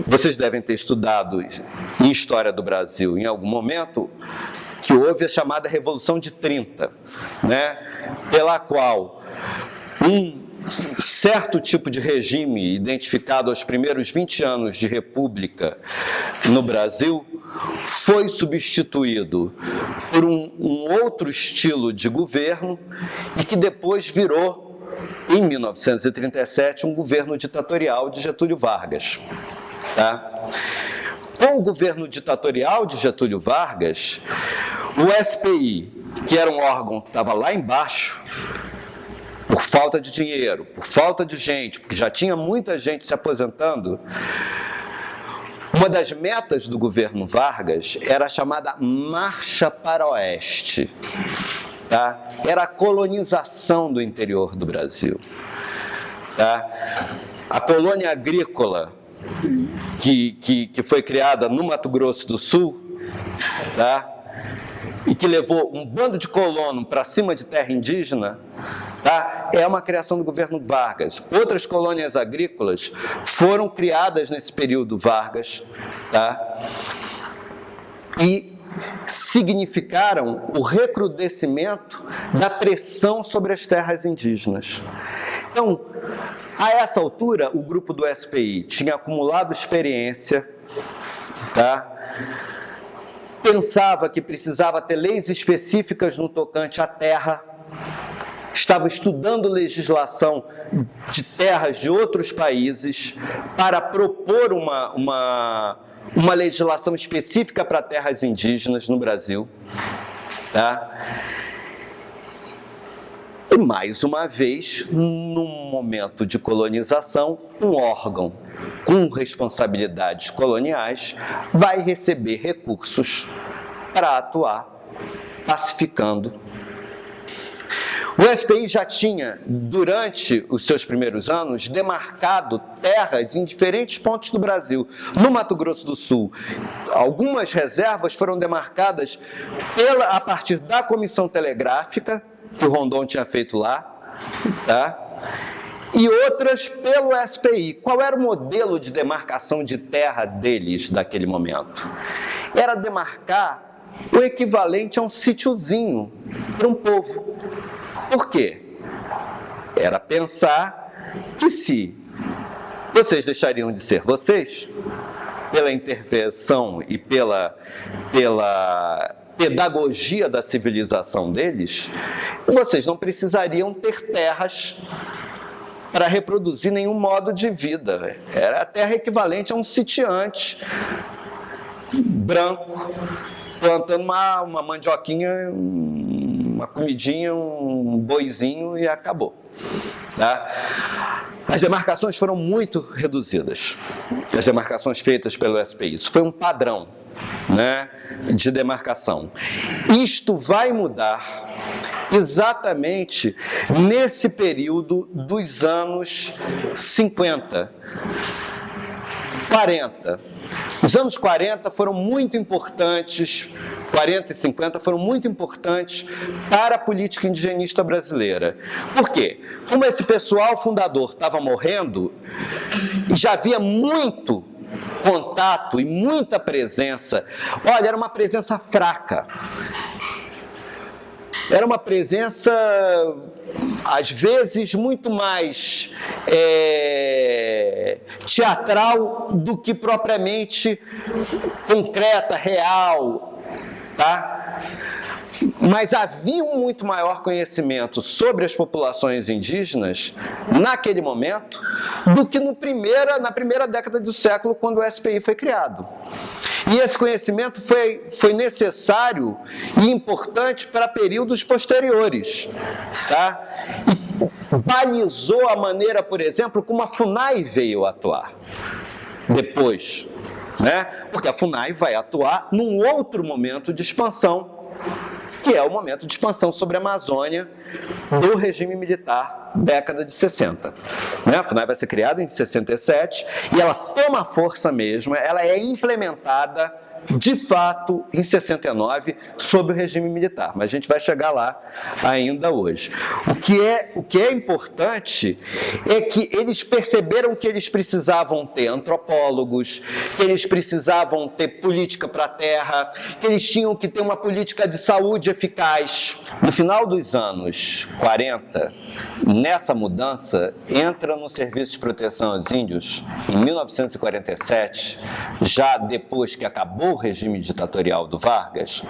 Vocês devem ter estudado em História do Brasil em algum momento que houve a chamada Revolução de 30, né? Pela qual um certo tipo de regime identificado aos primeiros 20 anos de república no Brasil foi substituído por um outro estilo de governo e que depois virou, em 1937, um governo ditatorial de Getúlio Vargas. Tá? Com o governo ditatorial de Getúlio Vargas, o SPI, que era um órgão que estava lá embaixo, por falta de dinheiro, por falta de gente, porque já tinha muita gente se aposentando, uma das metas do governo Vargas era a chamada Marcha para o Oeste. Tá? Era a colonização do interior do Brasil. Tá? A colônia agrícola que foi criada no Mato Grosso do Sul, tá? E que levou um bando de colono para cima de terra indígena, tá? É uma criação do governo Vargas. Outras colônias agrícolas foram criadas nesse período Vargas, tá? E significaram o recrudescimento da pressão sobre as terras indígenas. Então, a essa altura, o grupo do SPI tinha acumulado experiência, tá? Pensava que precisava ter leis específicas no tocante à terra, estava estudando legislação de terras de outros países para propor uma legislação específica para terras indígenas no Brasil. Tá? E, mais uma vez, num momento de colonização, um órgão com responsabilidades coloniais vai receber recursos para atuar pacificando. O SPI já tinha, durante os seus primeiros anos, demarcado terras em diferentes pontos do Brasil. No Mato Grosso do Sul, algumas reservas foram demarcadas a partir da Comissão Telegráfica, que o Rondon tinha feito lá, tá? E outras pelo SPI. Qual era o modelo de demarcação de terra deles naquele momento? Era demarcar o equivalente a um sítiozinho para um povo. Por quê? Era pensar que se vocês deixariam de ser vocês, pela intervenção e pela pedagogia da civilização deles, vocês não precisariam ter terras para reproduzir nenhum modo de vida. Era a terra equivalente a um sitiante branco, plantando uma mandioquinha, uma comidinha, um boizinho e acabou. Tá? As demarcações foram muito reduzidas, as demarcações feitas pelo SPI. Isso foi um padrão, né, de demarcação. Isto vai mudar exatamente nesse período dos anos 50, 40. Os anos 40 foram muito importantes, 40 e 50 foram muito importantes para a política indigenista brasileira. Por quê? Como esse pessoal fundador estava morrendo, e já havia muito contato e muita presença. Olha, era uma presença fraca. Era uma presença, às vezes, muito mais teatral do que propriamente concreta, real, tá? Mas havia um muito maior conhecimento sobre as populações indígenas naquele momento do que na primeira década do século, quando o SPI foi criado. E esse conhecimento foi necessário e importante para períodos posteriores, tá? E balizou a maneira, por exemplo, como a FUNAI veio atuar depois, né? Porque a FUNAI vai atuar num outro momento de expansão, que é o momento de expansão sobre a Amazônia do regime militar, década de 60. Né? A FUNAI vai ser criada em 67 e ela toma força mesmo, ela é implementada de fato em 69 sob o regime militar, mas a gente vai chegar lá ainda hoje. O que é importante é que eles perceberam que eles precisavam ter antropólogos, que eles precisavam ter política para a terra, que eles tinham que ter uma política de saúde eficaz. No final dos anos 40, nessa mudança, entra no Serviço de Proteção aos Índios, em 1947, já depois que acabou o regime ditatorial do Vargas,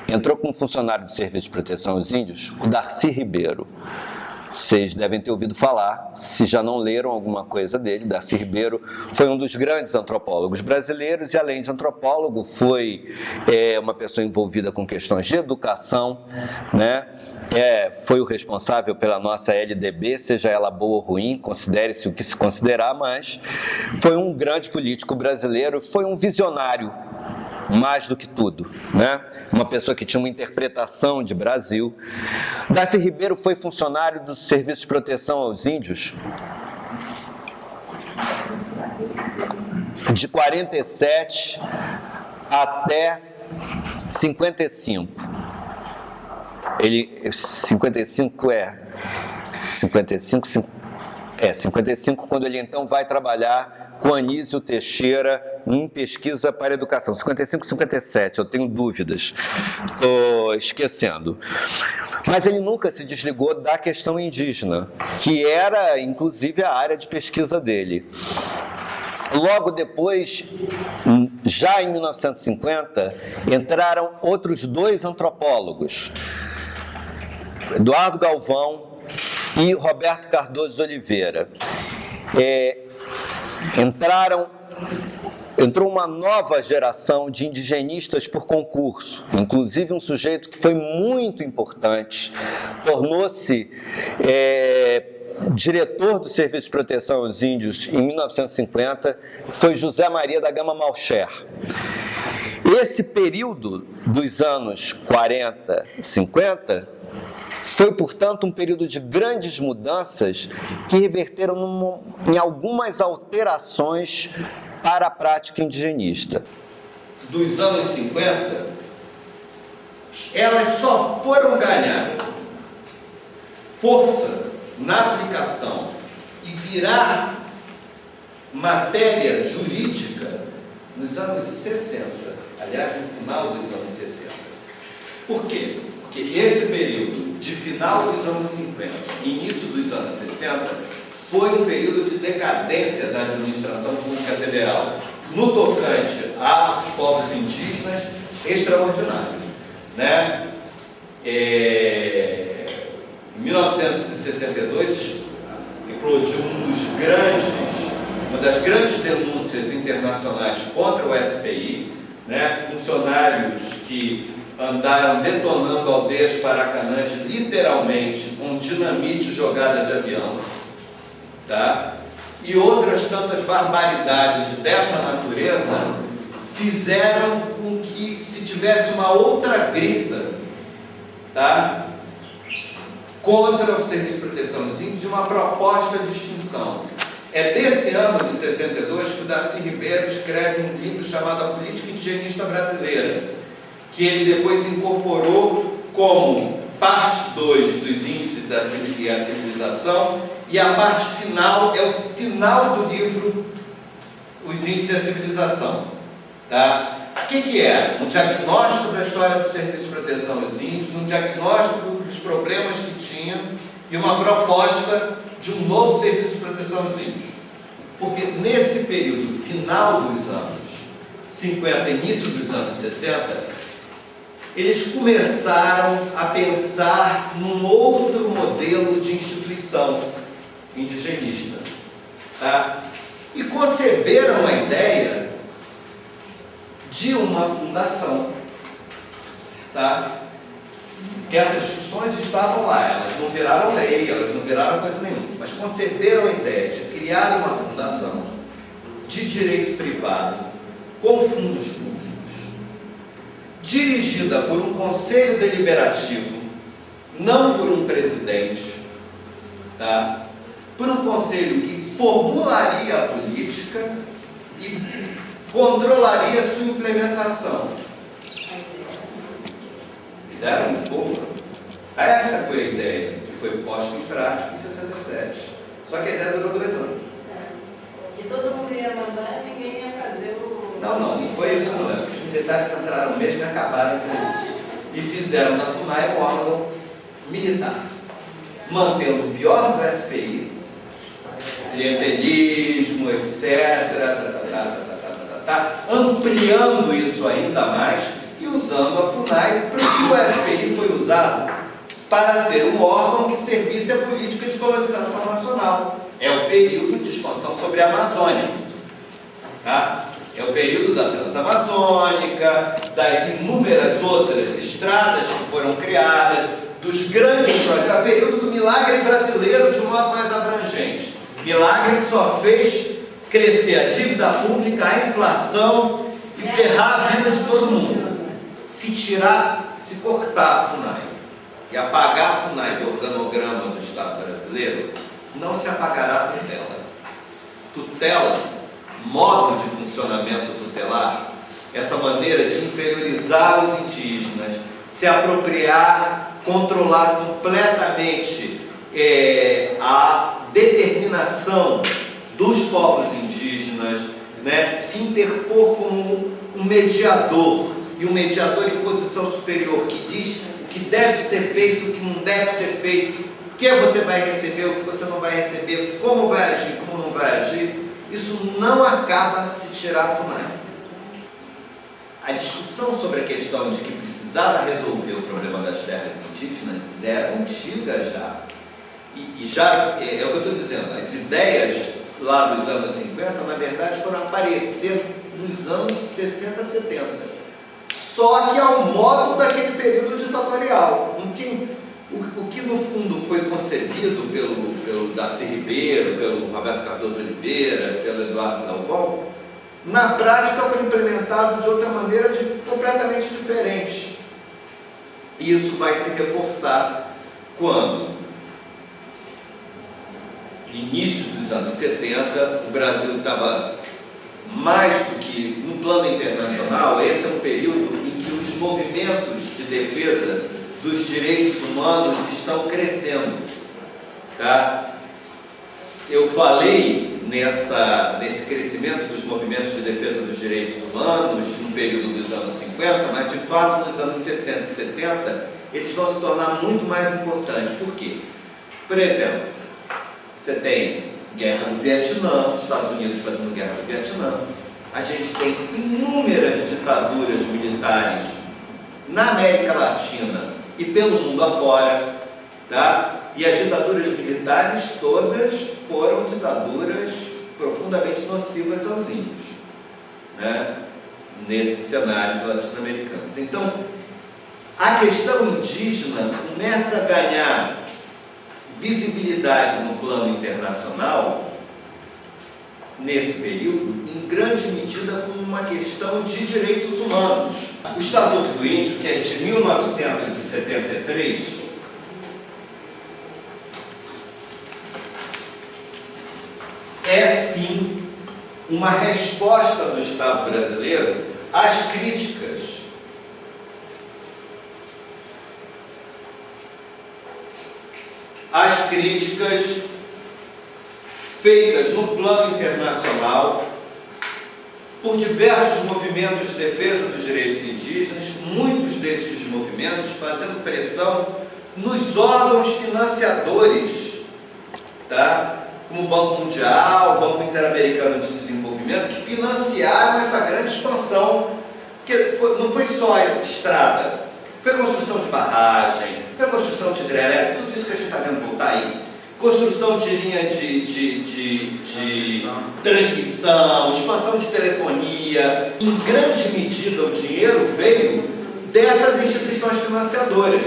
entrou como funcionário do Serviço de Proteção aos Índios o Darcy Ribeiro. Vocês devem ter ouvido falar, se já não leram alguma coisa dele. Darcy Ribeiro foi um dos grandes antropólogos brasileiros e, além de antropólogo, foi uma pessoa envolvida com questões de educação, né? Foi o responsável pela nossa LDB, seja ela boa ou ruim, considere-se o que se considerar, mas foi um grande político brasileiro, foi um visionário, mais do que tudo, né? Uma pessoa que tinha uma interpretação de Brasil. Darcy Ribeiro foi funcionário do Serviço de Proteção aos Índios de 47 até 55. 55, quando ele então vai trabalhar com Anísio Teixeira em pesquisa para educação. 55, 57, eu tenho dúvidas, estou esquecendo. Mas ele nunca se desligou da questão indígena, que era, inclusive, a área de pesquisa dele. Logo depois, já em 1950, entraram outros dois antropólogos, Eduardo Galvão e Roberto Cardoso de Oliveira. Entrou uma nova geração de indigenistas por concurso, inclusive um sujeito que foi muito importante, tornou-se diretor do Serviço de Proteção aos Índios em 1950, foi José Maria da Gama Malcher. Esse período dos anos 40, 50, foi, portanto, um período de grandes mudanças que reverteram em algumas alterações para a prática indigenista. Dos anos 50, elas só foram ganhar força na aplicação e virar matéria jurídica nos anos 60, aliás, no final dos anos 60. Por quê? Porque esse período de final dos anos 50 e início dos anos 60 foi um período de decadência da administração pública federal, no tocante aos povos indígenas, extraordinário, né? Em 1962 eclodiu uma das grandes denúncias internacionais contra o SPI, né? Funcionários que andaram detonando aldeias paracanãs, literalmente, com dinamite jogada de avião, tá? E outras tantas barbaridades dessa natureza fizeram com que se tivesse uma outra grita, tá? Contra o Serviço de Proteção aos Índios e uma proposta de extinção. É desse ano de 62 que o Darcy Ribeiro escreve um livro chamado A Política Indigenista Brasileira, que ele depois incorporou como parte 2 dos índices da civilização, e a parte final é o final do livro Os Índices da Civilização. Tá? O que é? Um diagnóstico da história do Serviço de Proteção aos Índios, um diagnóstico dos problemas que tinha e uma proposta de um novo Serviço de Proteção aos Índios. Porque nesse período final dos anos 50, início dos anos 60, eles começaram a pensar num outro modelo de instituição indigenista, tá? E conceberam a ideia de uma fundação, tá? Que essas discussões estavam lá, elas não viraram lei, elas não viraram coisa nenhuma, mas conceberam a ideia de criar uma fundação de direito privado, com fundos públicos, dirigida por um conselho deliberativo, não por um presidente, tá? Por um conselho que formularia a política e controlaria a sua implementação. Ideia muito boa. Essa foi a ideia que foi posta em prática em 67. Só que a ideia durou 2 anos. E todo mundo ia mandar e ninguém ia fazer o... Não foi isso não. Os militares entraram mesmo e acabaram com isso. E fizeram da FUNAI um órgão militar, mantendo o pior do SPI, clientelismo, etc., ampliando isso ainda mais e usando a FUNAI para que o SPI foi usado para ser um órgão que servisse a política de colonização nacional. É o período de expansão sobre a Amazônia. Tá? É o período da Transamazônica, das inúmeras outras estradas que foram criadas, dos grandes projetos, é o período do milagre brasileiro de um modo mais abrangente. Milagre que só fez crescer a dívida pública, a inflação e ferrar a vida de todo mundo. Se cortar a FUNAI e apagar a FUNAI do organograma do Estado brasileiro, não se apagará a tutela. Tutela, modo de funcionamento tutelar, essa maneira de inferiorizar os indígenas, se apropriar, controlar completamente a determinação dos povos indígenas, né, se interpor como um mediador, e um mediador em posição superior que diz o que deve ser feito, o que não deve ser feito, o que você vai receber, o que você não vai receber, como vai agir, como não vai agir. Isso não acaba se tirar a FUNAI. A discussão sobre a questão de que precisava resolver o problema das terras indígenas era antiga já. E já, é o que eu estou dizendo, as ideias lá dos anos 50, na verdade, foram aparecendo nos anos 60, 70. Só que ao modo daquele período ditatorial. O que no fundo foi concebido pelo Darcy Ribeiro, pelo Roberto Cardoso Oliveira, pelo Eduardo Galvão, na prática foi implementado de outra maneira completamente diferente. E isso vai se reforçar quando, no início dos anos 70, o Brasil estava mais do que no plano internacional. Esse é um período em que os movimentos de defesa dos direitos humanos estão crescendo, tá? Eu falei nesse crescimento dos movimentos de defesa dos direitos humanos no período dos anos 50, mas de fato nos anos 60 e 70 eles vão se tornar muito mais importantes. Por quê? Por exemplo, você tem guerra do Vietnã, os Estados Unidos fazendo guerra do Vietnã, a gente tem inúmeras ditaduras militares na América Latina e pelo mundo afora, tá? E as ditaduras militares todas foram ditaduras profundamente nocivas aos índios, né? Nesses cenários latino-americanos. Então, a questão indígena começa a ganhar visibilidade no plano internacional nesse período, em grande medida como uma questão de direitos humanos. O Estatuto do Índio, que é de 1973, é sim uma resposta do Estado brasileiro às críticas feitas no plano internacional por diversos movimentos de defesa dos direitos indígenas, muitos desses movimentos fazendo pressão nos órgãos financiadores, tá? Como o Banco Mundial, o Banco Interamericano de Desenvolvimento, que financiaram essa grande expansão, porque não foi só a estrada, foi a construção de barragem, foi a construção de hidrelétrica, tudo isso que a gente está vendo voltar aí, construção de linha de transmissão, expansão de telefonia. Em grande medida o dinheiro veio dessas instituições financiadoras,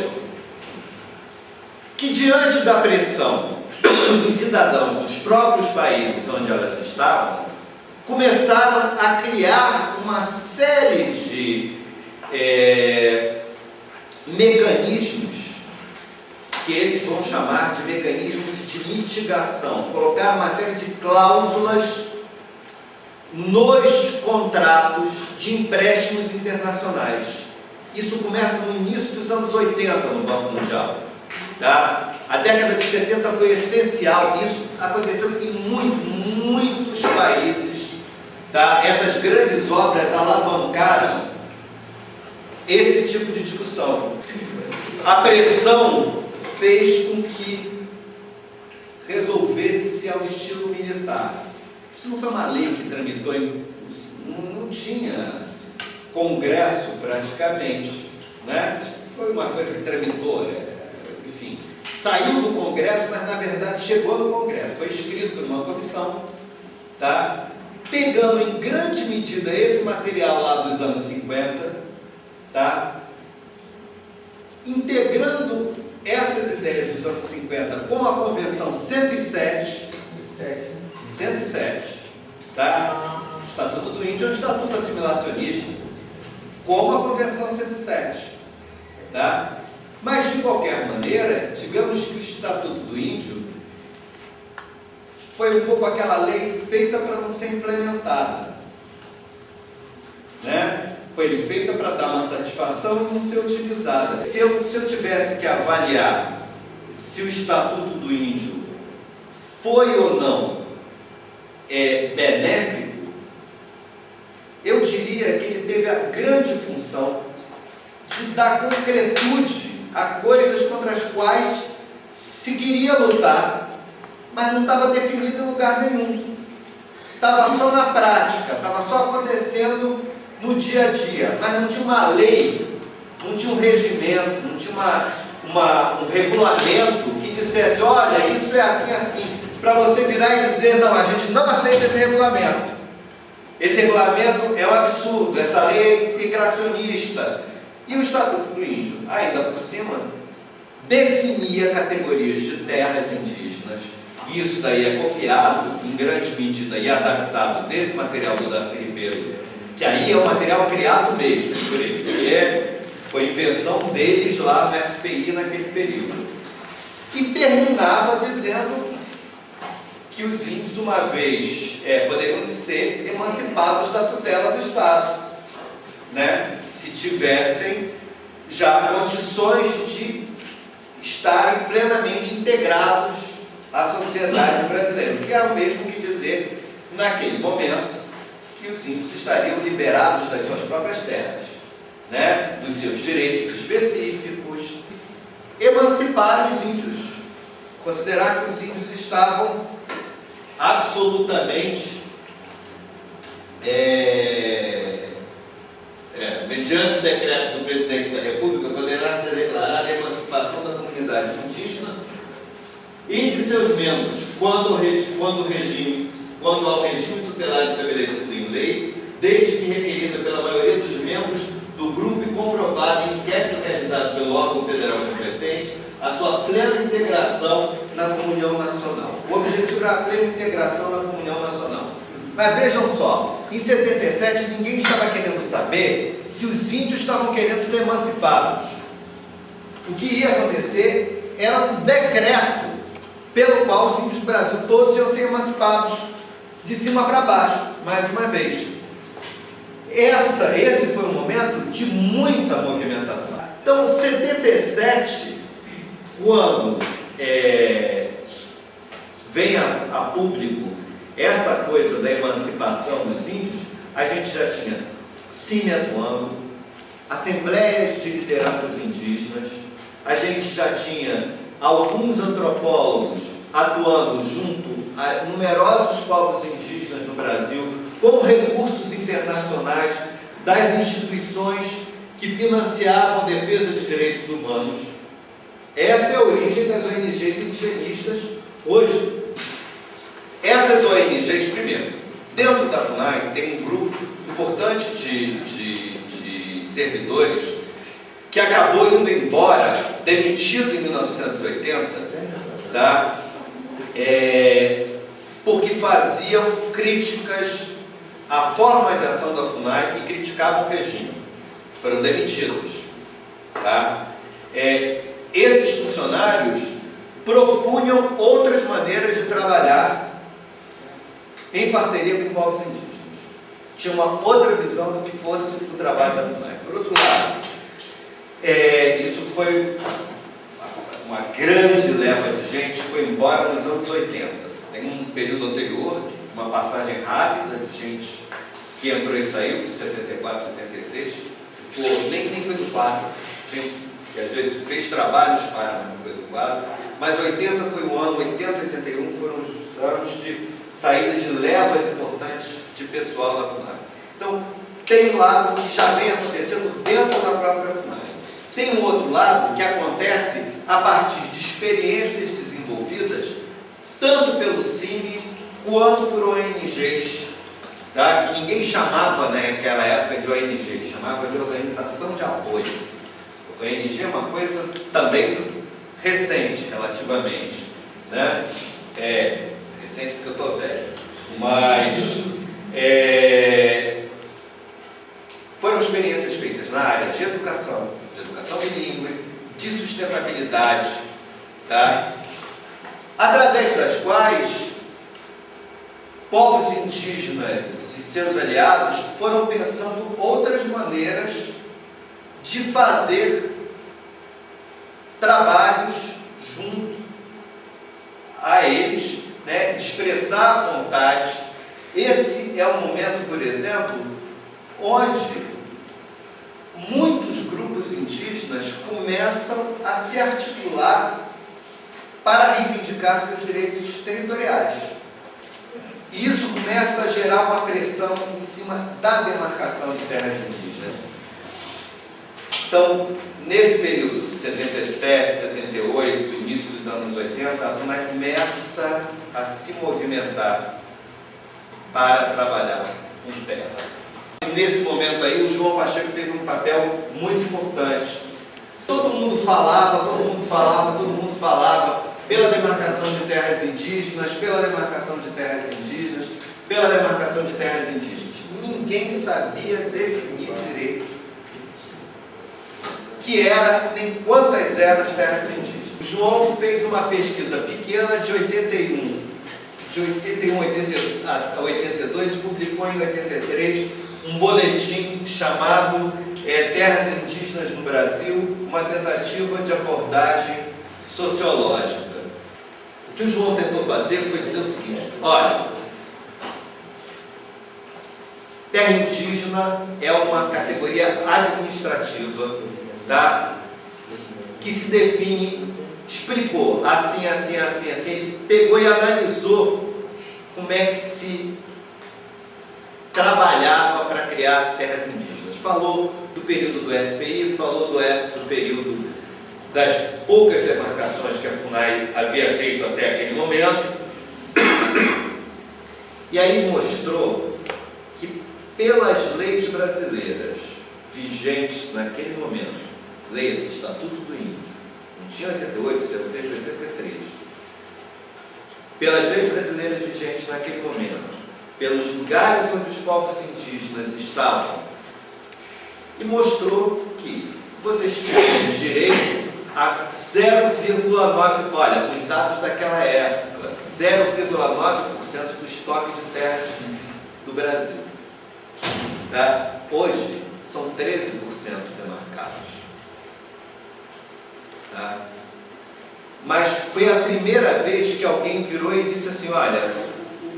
que diante da pressão dos cidadãos dos próprios países onde elas estavam, começaram a criar uma série de mecanismos que eles vão chamar de mecanismos de mitigação. Colocaram uma série de cláusulas nos contratos de empréstimos internacionais. Isso começa no início dos anos 80 no Banco Mundial. Tá? A década de 70 foi essencial. Isso aconteceu em muitos países. Tá? Essas grandes obras alavancaram esse tipo de discussão. A pressão fez com que resolvesse-se ao estilo militar. Isso não foi uma lei que tramitou, não tinha congresso praticamente, né? Foi uma coisa que tramitou, enfim, saiu do congresso, mas na verdade chegou no congresso, foi escrito por uma comissão, tá? Pegando em grande medida esse material lá dos anos 50, tá? Integrando essas ideias dos anos 50 com a Convenção 107, tá? O Estatuto do Índio é um estatuto assimilacionista, como a Convenção 107, tá? Mas, de qualquer maneira, digamos que o Estatuto do Índio foi um pouco aquela lei feita para não ser implementada, né? Foi feita para dar uma satisfação e não ser utilizada. Se eu tivesse que avaliar se o Estatuto do Índio foi ou não benéfico, eu diria que ele teve a grande função de dar concretude a coisas contra as quais se queria lutar, mas não estava definido em lugar nenhum. Estava só na prática, estava só acontecendo no dia a dia, mas não tinha uma lei, não tinha um regimento, não tinha um regulamento que dissesse, olha, isso é assim, assim, para você virar e dizer, não, a gente não aceita esse regulamento. Esse regulamento é um absurdo, essa lei é integracionista. E o Estatuto do Índio, ainda por cima, definia categorias de terras indígenas. Isso daí é copiado, em grande medida, e adaptado desse material do Darcy Ribeiro, que aí é um material criado mesmo por ele, que foi invenção deles lá no SPI naquele período. E terminava dizendo que os índios, uma vez, poderiam ser emancipados da tutela do Estado, né? Se tivessem já condições de estarem plenamente integrados à sociedade brasileira, o que era o mesmo que dizer, naquele momento, que os índios estariam liberados das suas próprias terras, né? Dos seus direitos específicos, emancipar os índios, considerar que os índios estavam absolutamente mediante decreto do presidente da República, poderá ser declarada a emancipação da comunidade indígena e de seus membros, quando ao regime tutelar estabelecido em lei, desde que requerida pela maioria dos membros do grupo e comprovada em inquérito realizado pelo órgão federal competente, a sua plena integração na comunhão nacional. O objetivo era a plena integração na comunhão nacional. Mas vejam só, em 77 ninguém estava querendo saber se os índios estavam querendo ser emancipados. O que ia acontecer era um decreto pelo qual os índios do Brasil todos iam ser emancipados de cima para baixo, mais uma vez. Esse foi um momento de muita movimentação. Então, 77, quando vem a público essa coisa da emancipação dos índios, a gente já tinha CIMI atuando, assembleias de lideranças indígenas, a gente já tinha alguns antropólogos atuando junto a numerosos povos indígenas no Brasil, como recursos internacionais das instituições que financiavam a defesa de direitos humanos. Essa é a origem das ONGs indigenistas hoje. Essas ONGs, primeiro, dentro da FUNAI tem um grupo importante de servidores que acabou indo embora, demitido em 1980, tá? Porque faziam críticas a forma de ação da FUNAI e criticavam o regime. Foram demitidos. Tá? Esses funcionários propunham outras maneiras de trabalhar em parceria com povos indígenas. Tinha uma outra visão do que fosse o trabalho da FUNAI. Por outro lado, isso foi uma grande leva de gente, foi embora nos anos 80. Tem um período anterior, uma passagem rápida de gente que entrou e saiu, de 74, 76, ficou, nem foi do quadro, gente que às vezes fez trabalhos para, mas não foi do quadro. Mas 80 foi o ano, 80, 81 foram os anos de saída de levas importantes de pessoal da FUNAI. Então, tem um lado que já vem acontecendo dentro da própria FUNAI. Tem um outro lado que acontece a partir de experiências desenvolvidas tanto pelo CIMI quanto por ONGs, tá? Que ninguém chamava, né, naquela época de ONG, chamava de Organização de Apoio. ONG é uma coisa também recente, relativamente, né? Recente porque eu estou velho, mas foram experiências feitas na área de educação bilíngue, de sustentabilidade, tá? Através das quais povos indígenas e seus aliados foram pensando outras maneiras de fazer trabalhos junto a eles, né, de expressar a vontade. Esse é um momento, por exemplo, onde muitos grupos indígenas começam a se articular para reivindicar seus direitos territoriais. E isso começa a gerar uma pressão em cima da demarcação de terras indígenas. Então, nesse período de 77, 78, início dos anos 80, a FUNAI começa a se movimentar para trabalhar com terra. E nesse momento aí, o João Pacheco teve um papel muito importante. Todo mundo falava pela demarcação de terras indígenas, pela demarcação de terras indígenas, pela demarcação de terras indígenas. Ninguém sabia definir direito que era, nem quantas eram as terras indígenas. O João fez uma pesquisa pequena de 81 a 82, publicou em 83 um boletim chamado Terras Indígenas no Brasil, uma tentativa de abordagem sociológica. O que o João tentou fazer foi dizer o seguinte: olha, terra indígena é uma categoria administrativa, tá? Que se define, explicou assim. Ele pegou e analisou como é que se trabalhava para criar terras indígenas. Falou do período do SPI, falou do período das poucas demarcações que a FUNAI havia feito até aquele momento. E aí mostrou que pelas leis brasileiras vigentes naquele momento, leia-se Estatuto do Índio, não tinha 88, isso era o texto de 83, pelas leis brasileiras vigentes naquele momento, pelos lugares onde os povos indígenas estavam, e mostrou que vocês tinham direito a 0,9%, olha, os dados daquela época, 0,9% do estoque de terras do Brasil. Tá? Hoje, são 13% demarcados. Tá? Mas foi a primeira vez que alguém virou e disse assim: olha,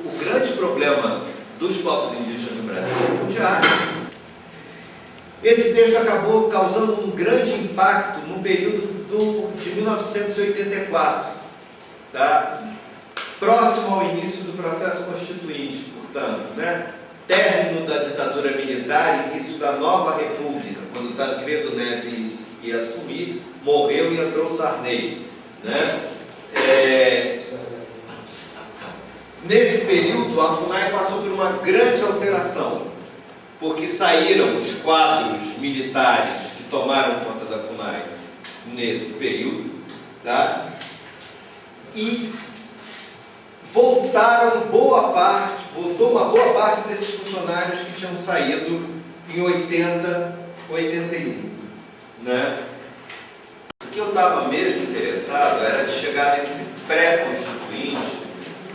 o grande problema dos povos indígenas no Brasil é o fundiário. Esse texto acabou causando um grande impacto no período de 1984, tá? Próximo ao início do processo constituinte, portanto, né? Término da ditadura militar, início da nova república, quando Tancredo Neves ia assumir, morreu e entrou Sarney, né? Nesse período, a FUNAI passou por uma grande alteração, porque saíram os quadros militares que tomaram conta da FUNAI nesse período, tá? E voltou uma boa parte desses funcionários que tinham saído em 80, 81, né? O que eu estava mesmo interessado era de chegar nesse pré-constituinte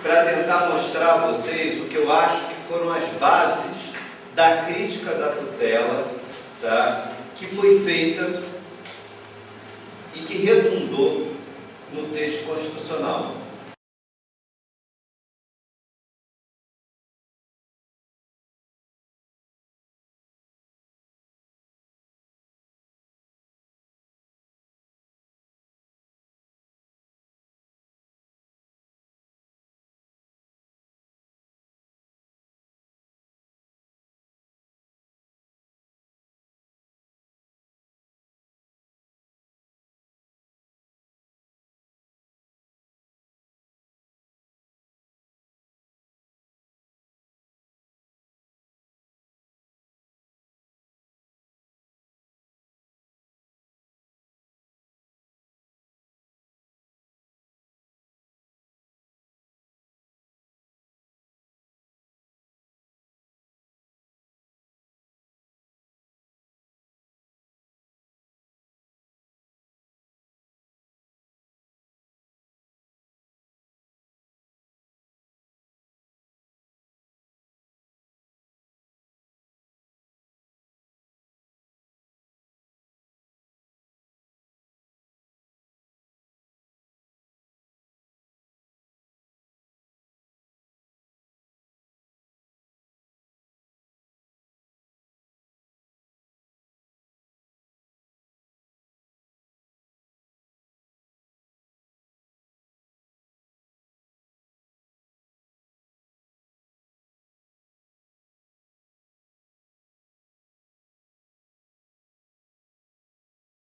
para tentar mostrar a vocês o que eu acho que foram as bases da crítica da tutela, tá? Que foi feita e que redundou no texto constitucional.